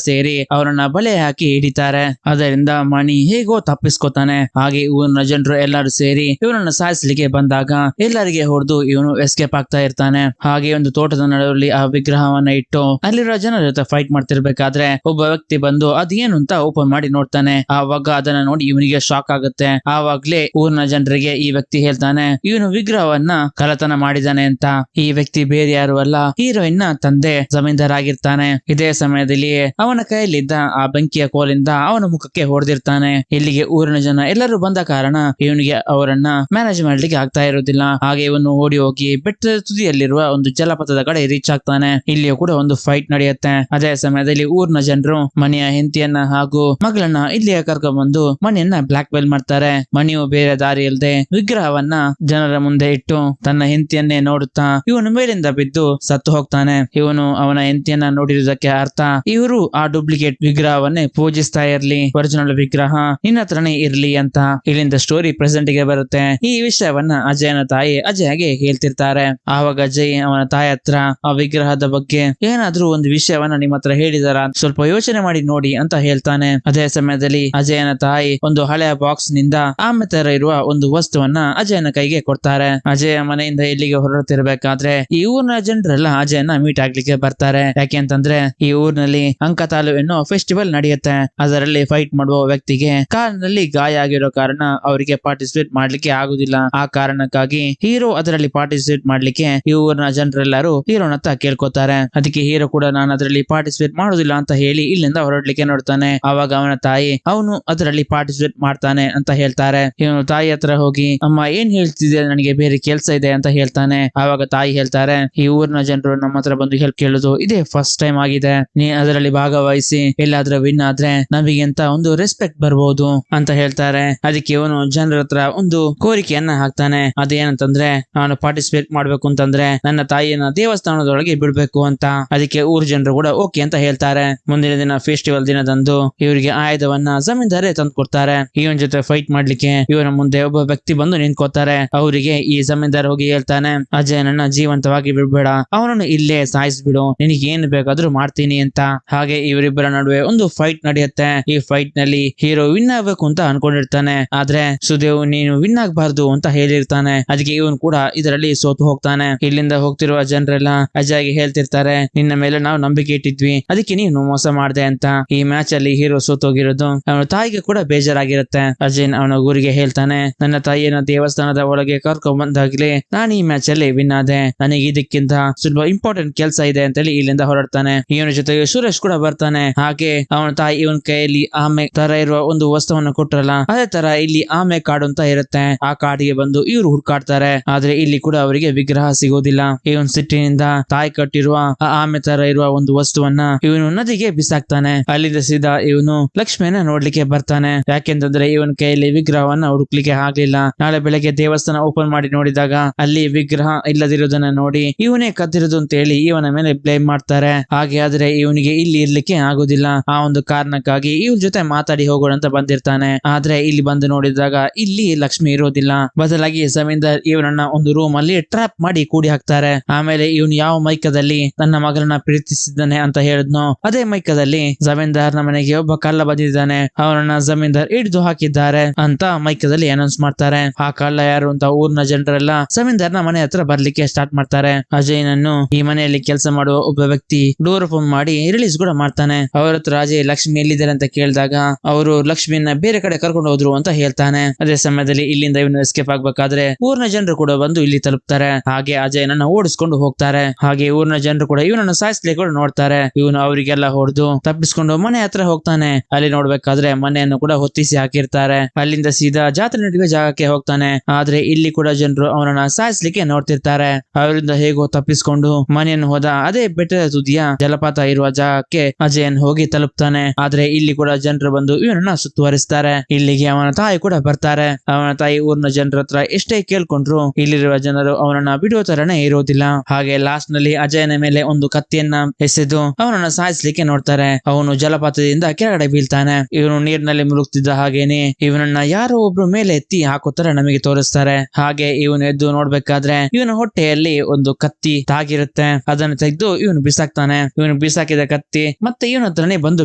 ಸೇರಿ ಅವರನ್ನ ಬಲೆ ಹಾಕಿ ಹಿಡಿತಾರೆ. ಅದರಿಂದ ಮಣಿ ಹೇಗೋ ತಪ್ಪಿಸ್ಕೊತಾನೆ. ಹಾಗೆ ಊರಿನ ಜನರು ಎಲ್ಲರೂ ಸೇರಿ ಇವನನ್ನ ಸಾಯಿಸ್ಲಿಕ್ಕೆ ಬಂದಾಗ ಎಲ್ಲರಿಗೆ ಹೊಡೆದು ಇವನು ಎಸ್ಕೇಪ್ ಆಗ್ತಾ ಇರ್ತಾನೆ. ಹಾಗೆ ಒಂದು ತೋಟದ ನಡುವಲ್ಲಿ ಆ ವಿಗ್ರಹವನ್ನ ಇಟ್ಟು ಅಲ್ಲಿರೋ ಜನರ ಜೊತೆ ಫೈಟ್ ಮಾಡ್ತಿರ್ಬೇಕಾದ್ರೆ ಒಬ್ಬ ವ್ಯಕ್ತಿ ಬಂದು ಅದೇನು ಅಂತ ಓಪನ್ ಮಾಡಿ ನೋಡ್ತಾನೆ. ಆವಾಗ ಅದನ್ನ ನೋಡಿ ಇವನಿಗೆ ಶಾಕ್ ಆಗುತ್ತೆ. ಆವಾಗ್ಲೇ ಊರಿನ ಜನರಿಗೆ ಈ ವ್ಯಕ್ತಿ ಹೇಳ್ತಾನೆ, ಇವನು ವಿಗ್ರಹವನ್ನ ಕಳ್ಳತನ ಮಾಡಿದಾನೆ ಅಂತ. ಈ ವ್ಯಕ್ತಿ ಬೇರೆ ಯಾರು ಅಲ್ಲ, ಹೀರೋಯಿನ್ ನ ತಂದೆ ಜಮೀನ್ದಾರ್ ಆಗಿರ್ತಾನೆ. ಇದೇ ಸಮಯದಲ್ಲಿ ಅವನ ಕೈಯಲ್ಲಿದ್ದ ಆ ಬೆಂಕಿಯ ಕೋಲಿಂದ ಅವನ ಮುಖಕ್ಕೆ ಹೊಡೆದಿರ್ತಾನೆ. ಇಲ್ಲಿಗೆ ಊರಿನ ಜನ ಎಲ್ಲರೂ ಬಂದ ಕಾರಣ ಇವನಿಗೆ ಅವರನ್ನ ಮ್ಯಾನೇಜ್ ಮಾಡ್ಲಿಕ್ಕೆ ಆಗ್ತಾ ಇರೋದಿಲ್ಲ. ಹಾಗೆ ಇವನು ಓಡಿ ಹೋಗಿ ಬೆಟ್ಟದ ತುದಿಯಲ್ಲಿರುವ ಒಂದು ಜಲಪಾತದ ಕಡೆ ರೀಚ್ ಆಗ್ತಾನೆ. ಇಲ್ಲಿಯೂ ಕೂಡ ಒಂದು ಫೈಟ್ ನಡೆಯುತ್ತೆ. ಅದೇ ಸಮಯದಲ್ಲಿ ಊರಿನ ಜನರು ಮಣಿಯ ಹೆಂಡತಿಯನ್ನ ಹಾಗೂ ಮಗಳನ್ನ ಇಲ್ಲಿಯ ಕರ್ಕೊಂಡ್ ಬಂದು ಮಣಿಯನ್ನ ಬ್ಲಾಕ್ ಮೇಲ್ ಮಾಡ್ತಾರೆ. ಮಣಿಯು ಬೇರೆ ದಾರಿ ಇಲ್ಲದೆ ವಿಗ್ರಹವನ್ನ ಜನರ ಮುಂದೆ ಇಟ್ಟು ತನ್ನ ಹೆಂಡತಿಯನ್ನೇ ನೋಡುತ್ತಾ ಇವನು ಮೇಲಿಂದ ಬಿದ್ದು ಸತ್ತು ಹೋಗ್ತಾನೆ. ಇವನು ಅವನ ಹೆಂಡತಿಯನ್ನ ನೋಡಿರುವುದಕ್ಕೆ ಅರ್ಥ ಇವರು ಆ ಡೂಪ್ಲಿಕೇಟ್ ವಿಗ್ರಹವನ್ನೇ ಪೂಜಿಸ್ತಾ ಇರ್ಲಿ, ಒರಿಜಿನಲ್ ವಿಗ್ರಹ ನಿನ್ನ ಹತ್ರನೇ ಇರ್ಲಿ ಅಂತ. ಇಲ್ಲಿಂದ ಸ್ಟೋರಿ ಪ್ರೆಸೆಂಟ್ ಗೆ ಬರುತ್ತೆ. ಈ ವಿಷಯವನ್ನ ಅಜಯನ ತಾಯಿ ಅಜಯ್ಗೆ ಹೇಳ್ತಿರ್ತಾರೆ. ಆವಾಗ ಅಜಯ್ ಅವನ ತಾಯಿ ಹತ್ರ ಆ ವಿಗ್ರಹದ ಬಗ್ಗೆ ಏನಾದ್ರೂ ಒಂದು ವಿಷಯವನ್ನ ನಿಮ್ಮ ಹತ್ರ ಹೇಳಿದಾರ, ಸ್ವಲ್ಪ ಯೋಚನೆ ಮಾಡಿ ನೋಡಿ ಅಂತ ಹೇಳ್ತಾನೆ. ಅದೇ ಸಮಯದಲ್ಲಿ ಅಜಯನ ತಾಯಿ ಒಂದು ಹಳೆಯ ಬಾಕ್ಸ್ ನಿಂದ ಆಮೆ ತರ ಇರುವ ಒಂದು ವಸ್ತುವನ್ನ ಅಜಯನ ಕೈಗೆ ಕೊಡ್ತಾರೆ. ಅಜಯ ಮನೆಯಿಂದ ಇಲ್ಲಿಗೆ ಹೊರಡ್ತಿರ್ಬೇಕಾದ್ರೆ ಈ ಊರಿನ ಜನರೆಲ್ಲ ಅಜಯನ ಮೀಟ್ ಆಗ್ಲಿಕ್ಕೆ ಬರ್ತಾರೆ. ಯಾಕೆಂತಂದ್ರೆ ಈ ಊರಿನಲ್ಲಿ ಅಂಕತಾಲು ಎನ್ನೋ ಫೆಸ್ಟಿವಲ್ ನಡೆಯುತ್ತೆ. ಅದರಲ್ಲಿ ಫೈಟ್ ಮಾಡುವ ವ್ಯಕ್ತಿಗೆ ಕಾಲಿನಲ್ಲಿ ಗಾಯ ಆಗಿರೋ ಕಾರಣ ಅವರಿಗೆ ಪಾರ್ಟಿಸಿಪೇಟ್ ಮಾಡ್ಲಿಕ್ಕೆ ಆಗುದಿಲ್ಲ. ಆ ಕಾರಣಕ್ಕಾಗಿ ಹೀರೋ ಅದರಲ್ಲಿ ಪಾರ್ಟಿಸಿಪೇಟ್ ಮಾಡ್ಲಿಕ್ಕೆ ಈ ಊರಿನ ಜನರೆಲ್ಲರೂ ಹೀರೋನತ್ತ ಕೇಳ್ಕೊತಾರೆ. ಅದಕ್ಕೆ ಹೀರೋ ಕೂಡ ನಾನು ಅದರಲ್ಲಿ ಪಾರ್ಟಿಸಿಪೇಟ್ ಮಾಡೋದಿಲ್ಲ ಅಂತ ಹೇಳಿ ಇಲ್ಲಿಂದ ಹೊರಡ್ಲಿಕ್ಕೆ ನೋಡ್ತಾನೆ. ಆವಾಗ ಅವನ ತಾಯಿ ಅವನು ಅದರಲ್ಲಿ ಪಾರ್ಟಿಸಿಪೇಟ್ ಮಾಡ್ತಾನೆ ಅಂತ ಹೇಳ್ತಾರೆ. ಇವನು ತಾಯಿ ಹತ್ರ ಹೋಗಿ, ಅಮ್ಮ ಏನ್ ಹೇಳ್ತಿದ್ದೆ, ನನಗೆ ಬೇರೆ ಕೆಲ್ಸ ಇದೆ ಅಂತ ಹೇಳ್ತಾನೆ. ಆವಾಗ ತಾಯಿ ಹೇಳ್ತಾರೆ, ಈ ಊರಿನ ಜನರು ನಮ್ಮ ಹತ್ರ ಬಂದು ಹೆಲ್ಪ್ ಕೇಳುದು ಇದೇ ಫಸ್ಟ್ ಟೈಮ್ ಆಗಿದೆ. ನೀ ಅದರಲ್ಲಿ ಭಾಗವಹಿಸಿ ಎಲ್ಲಾದ್ರೂ ವಿನ್ ಆದ್ರೆ ನಮ್ಗೆ ನಮಗೆ ಅಂತ ಒಂದು ರೆಸ್ಪೆಕ್ಟ್ ಬರ್ಬೋದು ಅಂತ ಹೇಳ್ತಾರೆ. ಅದಕ್ಕೆ ಇವನು ಜನರ ಹತ್ರ ಒಂದು ಕೋರಿಕೆಯನ್ನ ಹಾಕ್ತಾನೆ. ಅದೇನಂತಂದ್ರೆ ನಾನು ಪಾರ್ಟಿಸಿಪೇಟ್ ಮಾಡ್ಬೇಕು ಅಂತಂದ್ರೆ ನನ್ನ ತಾಯಿಯನ್ನ ದೇವಸ್ಥಾನದೊಳಗೆ ಬಿಡ್ಬೇಕು ಅಂತ. ಅದಕ್ಕೆ ಊರ್ ಜನರು ಕೂಡ ಓಕೆ ಅಂತ ಹೇಳ್ತಾರೆ. ಮುಂದಿನ ದಿನ ಫೆಸ್ಟಿವಲ್ ದಿನದಂದು ಇವರಿಗೆ ಆಯುಧವನ್ನ ಜಮೀನ್ದಾರೆ ತಂದು ಕೊಡ್ತಾರೆ. ಇವನ್ ಜೊತೆ ಫೈಟ್ ಮಾಡ್ಲಿಕ್ಕೆ ಇವನ ಮುಂದೆ ಒಬ್ಬ ವ್ಯಕ್ತಿ ಬಂದು ನಿಂತ್ಕೋತಾರೆ. ಅವರಿಗೆ ಈ ಜಮೀನ್ದಾರ್ ಹೋಗಿ ಹೇಳ್ತಾನೆ, ಅಜಯನನ್ನ ಜೀವಂತವಾಗಿ ಬಿಡ್ಬೇಡ, ಅವನನ್ನು ಇಲ್ಲೇ ಸಾಯಿಸ್ಬಿಡು, ನಿನಗೆ ಏನ್ ಬೇಕಾದ್ರೂ ಮಾಡ್ತೀನಿ ಅಂತ. ಹಾಗೆ ಇವರಿಬ್ಬರ ನಡುವೆ ಒಂದು ಫೈಟ್ ನಡೆಯುತ್ತೆ. ಈ ಫೈಟ್ ನಲ್ಲಿ ಹೀರೋ ವಿನ್ ಆಗ್ಬೇಕು ಅಂತ ಅನ್ಕೊಂಡಿರ್ತಾನೆ. ಆದ್ರೆ ಸುದೇವ್ ನೀನು ವಿನ್ ಆಗ್ಬಾರ್ದು ಅಂತ ಹೇಳಿರ್ತಾನೆ. ಅದಕ್ಕೆ ಇವನ್ ಕೂಡ ಇದರಲ್ಲಿ ಸೋತು ಹೋಗ್ತಾನೆ. ಇಲ್ಲಿಂದ ಹೋಗ್ತಿರುವ ಜನರೆಲ್ಲ ಅಜಯ್ಗೆ ಹೇಳ್ತಿರ್ತಾರೆ, ನಿನ್ನ ಮೇಲೆ ನಾವು ನಂಬಿಕೆ ಇಟ್ಟಿದ್ವಿ, ಅದಕ್ಕೆ ನೀನು ಮೋಸ ಮಾಡ್ದೆ ಅಂತ. ಈ ಮ್ಯಾಚ್ ಅಲ್ಲಿ ಹೀರೋ ಸೋತೋಗಿರೋದು ಅವನ ತಾಯಿಗೆ ಕೂಡ ಬೇಜಾರಾಗಿರುತ್ತೆ. ಅಜಯ್ ಅವನ ಊರಿಗೆ ಹೇಳ್ತಾನೆ, ನನ್ನ ತಾಯಿಯನ್ನ ದೇವಸ್ಥಾನದ ಒಳಗೆ ಕರ್ಕೊಂಡ್ ಬಂದಾಗ್ಲಿ ನಾನು ಈ ಮ್ಯಾಚ್ ಅಲ್ಲಿ ವಿನ್ ಆದೆ, ನನಗೆ ಇದಕ್ಕಿಂತ ಸ್ವಲ್ಪ ಇಂಪಾರ್ಟೆಂಟ್ ಕೆಲಸ ಇದೆ ಅಂತೇಳಿ ಇಲ್ಲಿಂದ ಹೊರಡ್ತಾನೆ. ಇವನ ಜೊತೆಗೆ ಸುರೇಶ್ ಕೂಡ ಬರ್ತಾನೆ. ಹಾಗೆ ಅವನ ತಾಯಿ ಇವನ್ ಕೈಯಲ್ಲಿ ಆಮೆ ತರ ಇರುವ ಒಂದು ವಸ್ತುವನ್ನು ಕೊಟ್ರಲ್ಲ, ಅದೇ ತರ ಇಲ್ಲಿ ಆಮೆ ಕಾಡು ಅಂತ ಇರುತ್ತೆ. ಆ ಕಾಡಿಗೆ ಬಂದು ಇವ್ರು ಹುಡ್ಕಾಡ್ತಾರೆ. ಆದ್ರೆ ಇಲ್ಲಿ ಕೂಡ ಅವರಿಗೆ ವಿಗ್ರಹ ಸಿಗೋದಿಲ್ಲ. ಇವನ್ ಸಿಟ್ಟಿನಿಂದ ತಾಯಿ ಕಟ್ಟಿರುವ ಆ ಆಮೆ ತರ ಇರುವ ಒಂದು ವಸ್ತುವನ್ನ ಇವನು ನದಿಗೆ ಬಿಸಾಕ್ತಾನೆ. ಅಲ್ಲಿಂದ ಸೀದಾ ಇವನು ಲಕ್ಷ್ಮಿಯನ್ನ ನೋಡ್ಲಿಕ್ಕೆ ಬರ್ತಾನೆ. ಯಾಕೆಂತಂದ್ರೆ ಇವನ್ ಕೈಯಲ್ಲಿ ವಿಗ್ರಹವನ್ನ ಹುಡುಕ್ಲಿಕ್ಕೆ ಆಗ್ಲಿಲ್ಲ. ನಾಳೆ ಬೆಳಗ್ಗೆ ದೇವಸ್ಥಾನ ಓಪನ್ ಮಾಡಿ ನೋಡಿದಾಗ ಅಲ್ಲಿ ವಿಗ್ರಹ ಇಲ್ಲದಿರೋದನ್ನ ನೋಡಿ ಇವನೇ ಕದ್ದಿರೋದು ಅಂತ ಹೇಳಿ ಇವನ ಮೇಲೆ ಬ್ಲೇಮ್ ಮಾಡ್ತಾರೆ. ಹಾಗೆ ಆದ್ರೆ ಇವನಿಗೆ ಇಲ್ಲಿ ಇರ್ಲಿಕ್ಕೆ ಆಗೋದಿಲ್ಲ. ಆ ಒಂದು ಕಾರಣಕ್ಕಾಗಿ ಇವನ್ ಜೊತೆ ಮಾತಾಡಿ ಹೋಗೋಣ ಅಂತ ಬಂದಿರ್ತಾನೆ. ಆದ್ರೆ ಇಲ್ಲಿ ಬಂದು ನೋಡಿದಾಗ ಇಲ್ಲಿ ಲಕ್ಷ್ಮಿ ಇರೋದಿಲ್ಲ. ಬದಲಾಗಿ ಜಮೀನ್ದಾರ್ ಇವನನ್ನ ಒಂದು ರೂಮ್ ಅಲ್ಲಿ ಟ್ರಾಪ್ ಮಾಡಿ ಕೂಡಿ ಹಾಕ್ತಾರೆ. ಆಮೇಲೆ ಇವನು ಯಾವ ಮೈಕದಲ್ಲಿ ನನ್ನ ಮಗಳನ್ನ ಪ್ರೀತಿಸಿದ್ದಾನೆ ಅಂತ ಹೇಳಿದ್ನೋ ಅದೇ ಮೈಕದಲ್ಲಿ ಜಮೀನ್ದಾರ್ನ ಮನೆಗೆ ಒಬ್ಬ ಕಳ್ಳ ಬಂದಿದ್ದಾನೆ, ಅವನನ್ನ ಜಮೀನ್ದಾರ್ ಹಿಡಿದು ಹಾಕಿದ್ದಾರೆ ಅಂತ ಮೈಕದಲ್ಲಿ ಅನೌನ್ಸ್ ಮಾಡ್ತಾರೆ. ಆ ಕಳ್ಳ ಯಾರು ಅಂತ ಊರಿನ ಜನರೆಲ್ಲ ಜಮೀನ್ದಾರ್ನ ಮನೆ ಹತ್ರ ಬರ್ಲಿಕ್ಕೆ ಸ್ಟಾರ್ಟ್ ಮಾಡ್ತಾರೆ. ಅಜಯ್ನನ್ನು ಈ ಮನೆಯಲ್ಲಿ ಕೆಲಸ ಮಾಡುವ ಒಬ್ಬ ವ್ಯಕ್ತಿ ಡೋರ್ ಓಪನ್ ಮಾಡಿ ರಿಲೀಸ್ ಕೂಡ ಮಾಡ್ತಾನೆ. ಅವರ ಹತ್ರ ಅಜಯ್ ಲಕ್ಷ್ಮಿ ಎಲ್ಲಿದ್ದಾರೆ ಅಂತ ಕೇಳಿದಾಗ ಅವರು ಲಕ್ಷ್ಮಿಯನ್ನ ಬೇರೆ ಕಡೆ ಕರ್ಕೊಂಡು ಹೋದ್ರು ಅಂತ ಹೇಳ್ತಾನೆ. ಅದೇ ಸಮಯದಲ್ಲಿ ಇಲ್ಲಿಂದ ಇವನು ಎಸ್ಕೇಪ್ ಆಗ್ಬೇಕಾದ್ರೆ ಊರಿನ ಜನರು ಕೂಡ ಬಂದು ಇಲ್ಲಿ ತಲುಪ್ತಾರೆ. ಹಾಗೆ ಅಜಯ್ನನ್ನ ಓಡಿಸ್ಕೊಂಡು ಹೋಗ್ತಾರೆ. ಹಾಗೆ ಊರಿನ ಜನರು ಕೂಡ ಇವನನ್ನು ಸಾಯಿಸ್ಲಿಕ್ಕೆ ಕೂಡ ನೋಡ್ತಾರೆ. ಇವನು ಅವರಿಗೆಲ್ಲ ಹೊಡೆದು ತಪ್ಪಿಸ್ಕೊಂಡು ಮನೆ ಹತ್ರ ಹೋಗ್ತಾನೆ. ಅಲ್ಲಿ ನೋಡ್ಬೇಕಾದ್ರೆ ಮನೆಯನ್ನು ಕೂಡ ಹೊತ್ತಿಸಿ ಹಾಕಿರ್ತಾರೆ. ಅಲ್ಲಿಂದ ಸೀದಾ ಜಾತ್ರೆ ನಡೆಯುವ ಜಾಗಕ್ಕೆ ಹೋಗ್ತಾನೆ. ಆದ್ರೆ ಇಲ್ಲಿ ಕೂಡ ಜನರು ಅವನನ್ನ ಸಾಯಿಸ್ಲಿಕ್ಕೆ ನೋಡ್ತಿರ್ತಾರೆ. ಅವರಿಂದ ಹೇಗೋ ತಪ್ಪಿಸ್ಕೊಂಡು ಮನೆಯನ್ನು ಹೋದ ಅದೇ ಬೆಟ್ಟದ ತುದಿಯ ಜಲಪಾತ ಇರುವ ಜಾಗಕ್ಕೆ ಅಜಯನ್ ಹೋಗಿ ತಲುಪ್ತಾನೆ. ಆದ್ರೆ ಇಲ್ಲಿ ಕೂಡ ಜನರು ಬಂದು ಇವನನ್ನ ಸುತ್ತುವರಿಸ್ತಾರೆ. ಇಲ್ಲಿಗೆ ಅವನ ತಾಯಿ ಕೂಡ ಬರ್ತಾರೆ. ಅವನ ತಾಯಿ ಊರಿನ ಜನರ ಹತ್ರ ಎಷ್ಟೇ ಕೇಳ್ಕೊಂಡ್ರು ಇಲ್ಲಿರುವ ಜನರು ಅವನನ್ನ ಬಿಡುವ ತರನೇ ಇರೋದಿಲ್ಲ. ಹಾಗೆ ಲಾಸ್ಟ್ ನಲ್ಲಿ ಅಜಯನ ಮೇಲೆ ಒಂದು ಕತ್ತಿಯನ್ನ ಎಸೆದು ಅವನನ್ನ ಸಾಯಿಸ್ಲಿಕ್ಕೆ ನೋಡ್ತಾರೆ. ಅವನು ಜಲಪಾತದಿಂದ ಕೆಳಗಡೆ ಬೀಳ್ತಾನೆ. ಇವನು ನೀರಿನಲ್ಲಿ ಮುಳುಗ್ತಿದ್ದ ಹಾಗೇನೆ ಇವನನ್ನ ಯಾರೋ ಒಬ್ರು ಮೇಲೆ ಎತ್ತಿ ಹಾಕೋತರ ನಮಗೆ ತೋರಿಸ್ತಾರೆ. ಹಾಗೆ ಇವನು ಎದ್ದು ನೋಡ್ಬೇಕಾದ್ರೆ ಇವನ ಹೊಟ್ಟೆಯಲ್ಲಿ ಒಂದು ಕತ್ತಿ ತಾಗಿರುತ್ತೆ. ಅದನ್ನು ತೆಗೆದು ಇವನು ಬಿಸಾಕ್ತಾನೆ. ಇವನು ಬಿಸಾಕಿದ ಕತ್ತಿ ಮತ್ತೆ ಇವನ ಹತ್ರನೇ ಬಂದು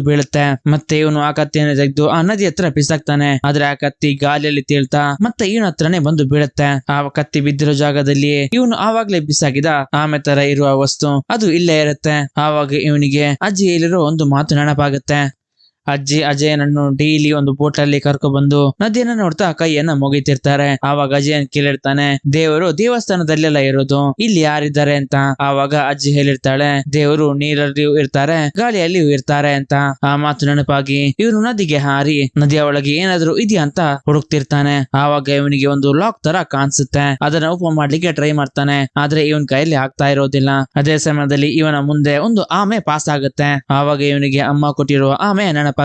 ಬೀಳುತ್ತೆ. ಮತ್ತೆ ಇವನು ಆ ಕತ್ತಿಯನ್ನು ತೆಗೆದು ಆ ನದಿ ಹತ್ರ ಬಿಸಾಕ್ತಾನೆ. ಆದ್ರೆ ಆ ಕತ್ತಿ ಗಾಳಿಯಲ್ಲಿ ತೇಳ್ತಾ ಮತ್ತೆ ಇವನ ಹತ್ರನೇ ಬಂದು ಬೀಳುತ್ತೆ. ಆ ಕತ್ತಿ ಬಿದ್ದಿರೋ ಜಾಗದಲ್ಲಿ ಇವನು ಆವಾಗ್ಲೇ ಬಿಸಾಕಿದ ಆಮೆ ತರ ಇರುವ ವಸ್ತು ಅದು ಇಲ್ಲೇ ಇರುತ್ತೆ. ಆವಾಗ ಇವನಿಗೆ ಅಜ್ಜಿಯಲ್ಲಿರೋ ಒಂದು ಮಾತು ನೆನಪಾಗುತ್ತೆ. ಅಜ್ಜಿ ಅಜಯನನ್ನು ಡೈಲಿ ಒಂದು ಬೋಟ್ ಅಲ್ಲಿ ಕರ್ಕೊ ಬಂದು ನದಿಯನ್ನ ನೋಡ್ತಾ ಕೈಯನ್ನ ಮುಗಿತಿರ್ತಾರೆ. ಆವಾಗ ಅಜಯನ್ ಕೇಳಿರ್ತಾನೆ, ದೇವರು ದೇವಸ್ಥಾನದಲ್ಲೆಲ್ಲ ಇರೋದು, ಇಲ್ಲಿ ಯಾರಿದ್ದಾರೆ ಅಂತ. ಆವಾಗ ಅಜ್ಜಿ ಹೇಳಿರ್ತಾಳೆ, ದೇವರು ನೀರಲ್ಲಿಯೂ ಇರ್ತಾರೆ ಗಾಳಿಯಲ್ಲಿಯೂ ಇರ್ತಾರೆ ಅಂತ. ಆ ಮಾತು ನೆನಪಾಗಿ ಇವನು ನದಿಗೆ ಹಾರಿ ನದಿಯ ಒಳಗೆ ಏನಾದ್ರು ಇದೆಯಾ ಅಂತ ಹುಡುಕ್ತಿರ್ತಾನೆ. ಆವಾಗ ಇವನಿಗೆ ಒಂದು ಲಾಕ್ ತರ ಕಾಣಿಸುತ್ತೆ. ಅದನ್ನ ಓಪನ್ ಮಾಡ್ಲಿಕ್ಕೆ ಟ್ರೈ ಮಾಡ್ತಾನೆ. ಆದ್ರೆ ಇವನ್ ಕೈಯಲ್ಲಿ ಆಗ್ತಾ ಇರೋದಿಲ್ಲ. ಅದೇ ಸಮಯದಲ್ಲಿ ಇವನ ಮುಂದೆ ಒಂದು ಆಮೆ ಪಾಸ್ ಆಗುತ್ತೆ. ಆವಾಗ ಇವನಿಗೆ ಅಮ್ಮ ಕೊಟ್ಟಿರುವ ಆಮೆ ನೆನಪಾಗುತ್ತೆ.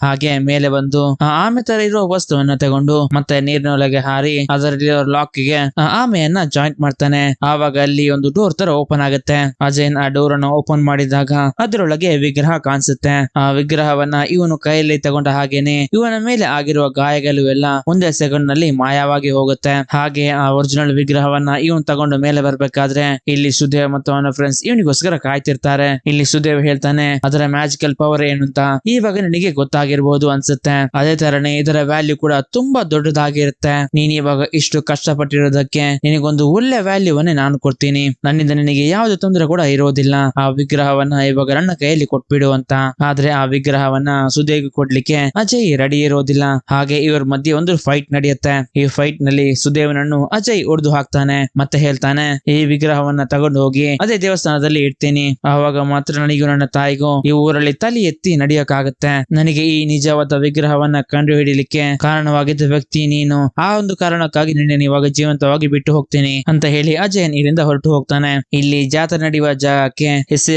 ಹಾಗೆ ಮೇಲೆ ಬಂದು ಆ ಆಮೆ ತರ ಇರುವ ವಸ್ತುವನ್ನ ತಗೊಂಡು ಮತ್ತೆ ನೀರಿನೊಳಗೆ ಹಾರಿ ಅದರಲ್ಲಿರೋ ಲಾಕ್ ಗೆ ಆಮೆಯನ್ನ ಜಾಯಿಂಟ್ ಮಾಡ್ತಾನೆ. ಆವಾಗ ಅಲ್ಲಿ ಒಂದು ಡೋರ್ ತರ ಓಪನ್ ಆಗುತ್ತೆ. ಅಜಯನ್ ಆ ಡೋರ್ ಅನ್ನು ಓಪನ್ ಮಾಡಿದಾಗ ಅದರೊಳಗೆ ವಿಗ್ರಹ ಕಾಣಿಸುತ್ತೆ. ಆ ವಿಗ್ರಹವನ್ನ ಇವನು ಕೈಯಲ್ಲಿ ತಗೊಂಡ ಹಾಗೇನೆ ಇವನ ಮೇಲೆ ಆಗಿರುವ ಗಾಯಗಳು ಎಲ್ಲ ಒಂದೇ ಸೆಕೆಂಡ್ ನಲ್ಲಿ ಮಾಯವಾಗಿ ಹೋಗುತ್ತೆ. ಹಾಗೆ ಆ ಒರಿಜಿನಲ್ ವಿಗ್ರಹವನ್ನ ಇವನು ತಗೊಂಡು ಮೇಲೆ ಬರ್ಬೇಕಾದ್ರೆ ಇಲ್ಲಿ ಸುದೇವ್ ಮತ್ತು ಅವನ ಫ್ರೆಂಡ್ಸ್ ಇವನಿಗೋಸ್ಕರ ಕಾಯ್ತಿರ್ತಾರೆ. ಇಲ್ಲಿ ಸುದೇವ್ ಹೇಳ್ತಾನೆ, ಅದರ ಮ್ಯಾಜಿಕಲ್ ಪವರ್ ಏನು ಅಂತ ಇವಾಗ ನಿನಗೆ ಗೊತ್ತಾಗಿರ್ಬೋದು ಅನ್ಸುತ್ತೆ. ಅದೇ ತರನೇ ಇದರ ವ್ಯಾಲ್ಯೂ ಕೂಡ ತುಂಬಾ ದೊಡ್ಡದಾಗಿರುತ್ತೆ. ನೀನ್ ಇವಾಗ ಇಷ್ಟು ಕಷ್ಟಪಟ್ಟಿರೋದಕ್ಕೆ ನಿನಗೊಂದು ಒಳ್ಳೆ ವ್ಯಾಲ್ಯೂವನ್ನೇ ನಾನು ಕೊಡ್ತೀನಿ. ನನ್ನಿಂದ ನಿನಗೆ ಯಾವುದೇ ತೊಂದರೆ ಕೂಡ ಇರೋದಿಲ್ಲ. ಆ ವಿಗ್ರಹವನ್ನ ಇವಾಗ ನನ್ನ ಕೈಯಲ್ಲಿ ಕೊಟ್ಬಿಡು ಅಂತ. ಆದ್ರೆ ಆ ವಿಗ್ರಹವನ್ನ ಸುದೇವ್ಗೆ ಕೊಡ್ಲಿಕ್ಕೆ ಅಜಯ್ ರೆಡಿ ಇರೋದಿಲ್ಲ. ಹಾಗೆ ಇವರ ಮಧ್ಯೆ ಒಂದು ಫೈಟ್ ನಡೆಯುತ್ತೆ. ಈ ಫೈಟ್ ನಲ್ಲಿ ಸುದೇವನನ್ನು ಅಜಯ್ ಹೊಡೆದು ಹಾಕ್ತಾನೆ. ಮತ್ತೆ ಹೇಳ್ತಾನೆ, ಈ ವಿಗ್ರಹವನ್ನ ತಗೊಂಡು ಹೋಗಿ ಅದೇ ದೇವಸ್ಥಾನದಲ್ಲಿ ಇಡ್ತೀನಿ. ಆವಾಗ ಮಾತ್ರ ನನಗೂ ನನ್ನ ತಾಯಿಗೂ ಈ ಊರಲ್ಲಿ ತಲೆ ಎತ್ತಿ ನಡೆಯಕ್ಕಾಗತ್ತೆ. ನನಗೆ ಈ ನಿಜವಾದ ವಿಗ್ರಹವನ್ನ ಕಂಡು ಹಿಡಿಲಿಕ್ಕೆ ಕಾರಣವಾಗಿದ್ದ ವ್ಯಕ್ತಿ ನೀನು. ಆ ಒಂದು ಕಾರಣಕ್ಕಾಗಿ ನಿನ್ನೆ ಇವಾಗ ಜೀವಂತವಾಗಿ ಬಿಟ್ಟು ಹೋಗ್ತೀನಿ ಅಂತ ಹೇಳಿ ಅಜಯನ್ ಇಲ್ಲಿಂದ ಹೊರಟು ಹೋಗ್ತಾನೆ. ಇಲ್ಲಿ ಜಾತ್ರೆ ನಡೆಯುವ ಜಾಗಕ್ಕೆ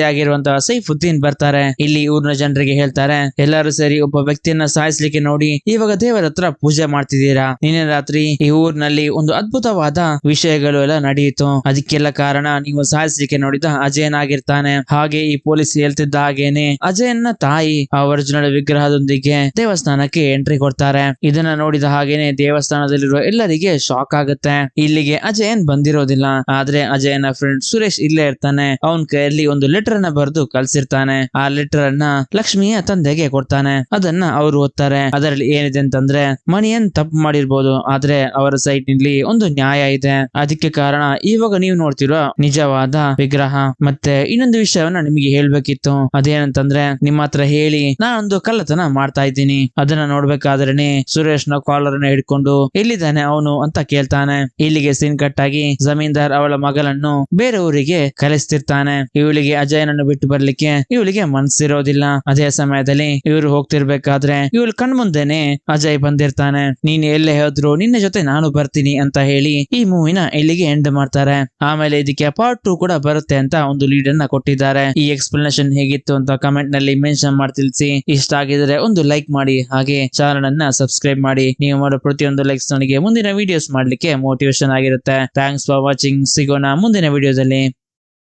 ಆಗಿರುವಂತಹ ಸೈಫುದ್ದೀನ್ ಬರ್ತಾರೆ. ಇಲ್ಲಿ ಊರಿನ ಜನರಿಗೆ ಹೇಳ್ತಾರೆ, ಎಲ್ಲರೂ ಸೇರಿ ಒಬ್ಬ ವ್ಯಕ್ತಿಯನ್ನ ಸಾಯಿಸ್ಲಿಕ್ಕೆ ನೋಡಿ ಇವಾಗ ದೇವರ ಹತ್ರ ಪೂಜೆ ಮಾಡ್ತಿದ್ದೀರಾ. ನಿನ್ನೆ ರಾತ್ರಿ ಈ ಊರಿನಲ್ಲಿ ಒಂದು ಅದ್ಭುತವಾದ ವಿಷಯಗಳು ಎಲ್ಲ ನಡೆಯಿತು. ಅದಕ್ಕೆಲ್ಲ ಕಾರಣ ನೀವು ಸಾಯಿಸ್ಲಿಕ್ಕೆ ನೋಡಿದ ಅಜಯನ್ ಆಗಿರ್ತಾನೆ. ಹಾಗೆ ಈ ಪೊಲೀಸ್ ಹೇಳ್ತಿದ್ದ ಹಾಗೇನೆ ಅಜಯನ್ನ ತಾಯಿ ಆ ಒರಿಜಿನಲ್ ವಿಗ್ರಹದೊಂದಿಗೆ ದೇವಸ್ಥಾನಕ್ಕೆ ಎಂಟ್ರಿ ಕೊಡ್ತಾರೆ. ಇದನ್ನ ನೋಡಿದ ಹಾಗೇನೆ ದೇವಸ್ಥಾನದಲ್ಲಿರುವ ಎಲ್ಲರಿಗೆ ಶಾಕ್ ಆಗುತ್ತೆ. ಇಲ್ಲಿಗೆ ಅಜಯನ್ ಬಂದಿರೋದಿಲ್ಲ, ಆದ್ರೆ ಅಜಯನ ಫ್ರೆಂಡ್ ಸುರೇಶ್ ಇಲ್ಲೇ ಇರ್ತಾನೆ. ಅವನ್ ಕೈಯಲ್ಲಿ ಒಂದು ಲೆಟರ್ ಅನ್ನ ಬರೆದು ಕಳ್ಸಿರ್ತಾನೆ. ಆ ಲೆಟರ್ ಅನ್ನ ಲಕ್ಷ್ಮಿಯ ತಂದೆಗೆ ಕೊಡ್ತಾನೆ. ಅದನ್ನ ಅವರು ಓದ್ತಾರೆ. ಅದರಲ್ಲಿ ಏನಿದೆ ಅಂತಂದ್ರೆ, ಮಣಿಯನ್ ತಪ್ಪು ಮಾಡಿರ್ಬೋದು, ಆದ್ರೆ ಅವರ ಸೈಟ್ ನಲ್ಲಿ ಒಂದು ನ್ಯಾಯ ಇದೆ. ಅದಕ್ಕೆ ಕಾರಣ ಇವಾಗ ನೀವು ನೋಡ್ತಿರೋ ನಿಜವಾದ ವಿಗ್ರಹ. ಮತ್ತೆ ಇನ್ನೊಂದು ವಿಷಯವನ್ನ ನಿಮಗೆ ಹೇಳ್ಬೇಕಿತ್ತು. ಅದೇನಂತಂದ್ರೆ, ನಿಮ್ಮ ಹತ್ರ ಹೇಳಿ ನಾನೊಂದು ಕಳ್ಳತನ ಮಾಡ್ತಾ ಇದ್ದೀನಿ. ಅದನ್ನ ನೋಡ್ಬೇಕಾದ್ರೇನೆ ಸುರೇಶ್ ನ ಕಾಲರ್ ನ ಹಿಡ್ಕೊಂಡು ಎಲ್ಲಿದ್ದಾನೆ ಅವನು ಅಂತ ಕೇಳ್ತಾನೆ. ಇಲ್ಲಿಗೆ ಸೀನ್ ಕಟ್ ಆಗಿ ಜಮೀನ್ದಾರ್ ಅವಳ ಮಗಳನ್ನು ಬೇರೆ ಊರಿಗೆ ಕಲಿಸ್ತಿರ್ತಾನೆ. ಇವಳಿಗೆ ಅಜಯನನ್ನು ಬಿಟ್ಟು ಬರ್ಲಿಕ್ಕೆ ಇವಳಿಗೆ ಮನ್ಸಿರೋದಿಲ್ಲ. ಅದೇ ಸಮಯದಲ್ಲಿ ಇವರು ಹೋಗ್ತಿರ್ಬೇಕಾದ್ರೆ ಇವಳು ಕಣ್ಮುಂದೆನೆ ಅಜಯ್ ಬಂದಿರ್ತಾನೆ. ನೀನ್ ಎಲ್ಲೇ ಹೋದ್ರು ನಿನ್ನ ಜೊತೆ ನಾನು ಬರ್ತೀನಿ ಅಂತ ಹೇಳಿ ಈ ಮೂವಿನ ಇಲ್ಲಿಗೆ ಎಂಡ್ ಮಾಡ್ತಾರೆ. ಆಮೇಲೆ ಇದಕ್ಕೆ ಪಾರ್ಟ್ 2 ಕೂಡ ಬರುತ್ತೆ ಅಂತ ಒಂದು ಲೀಡ್ ಅನ್ನ ಕೊಟ್ಟಿದ್ದಾರೆ. ಈ ಎಕ್ಸ್ಪ್ಲನೇಷನ್ ಹೇಗಿತ್ತು ಅಂತ ಕಮೆಂಟ್ ನಲ್ಲಿ ಮೆನ್ಷನ್ ಮಾಡಿ ತಿಳಿಸಿ. ಇಷ್ಟ ಆಗಿದ್ರೆ ಒಂದು ಲೈಕ್ ಮಾಡಿ, ಹಾಗೆ ಚಾನಲ್ ಅನ್ನ ಸಬ್ಸ್ಕ್ರೈಬ್ ಮಾಡಿ. ನೀವು ಮಾಡೋ ಪ್ರತಿಯೊಂದು ಲೈಕ್ಸ್ ನನಗೆ ಮುಂದಿನ ವಿಡಿಯೋಸ್ ಮಾಡ್ಲಿಕ್ಕೆ ಮೋಟಿವೇಶನ್ ಆಗಿರುತ್ತೆ. Thanks for watching. ಸಿಗೋಣ ಮುಂದಿನ ವಿಡಿಯೋದಲ್ಲಿ.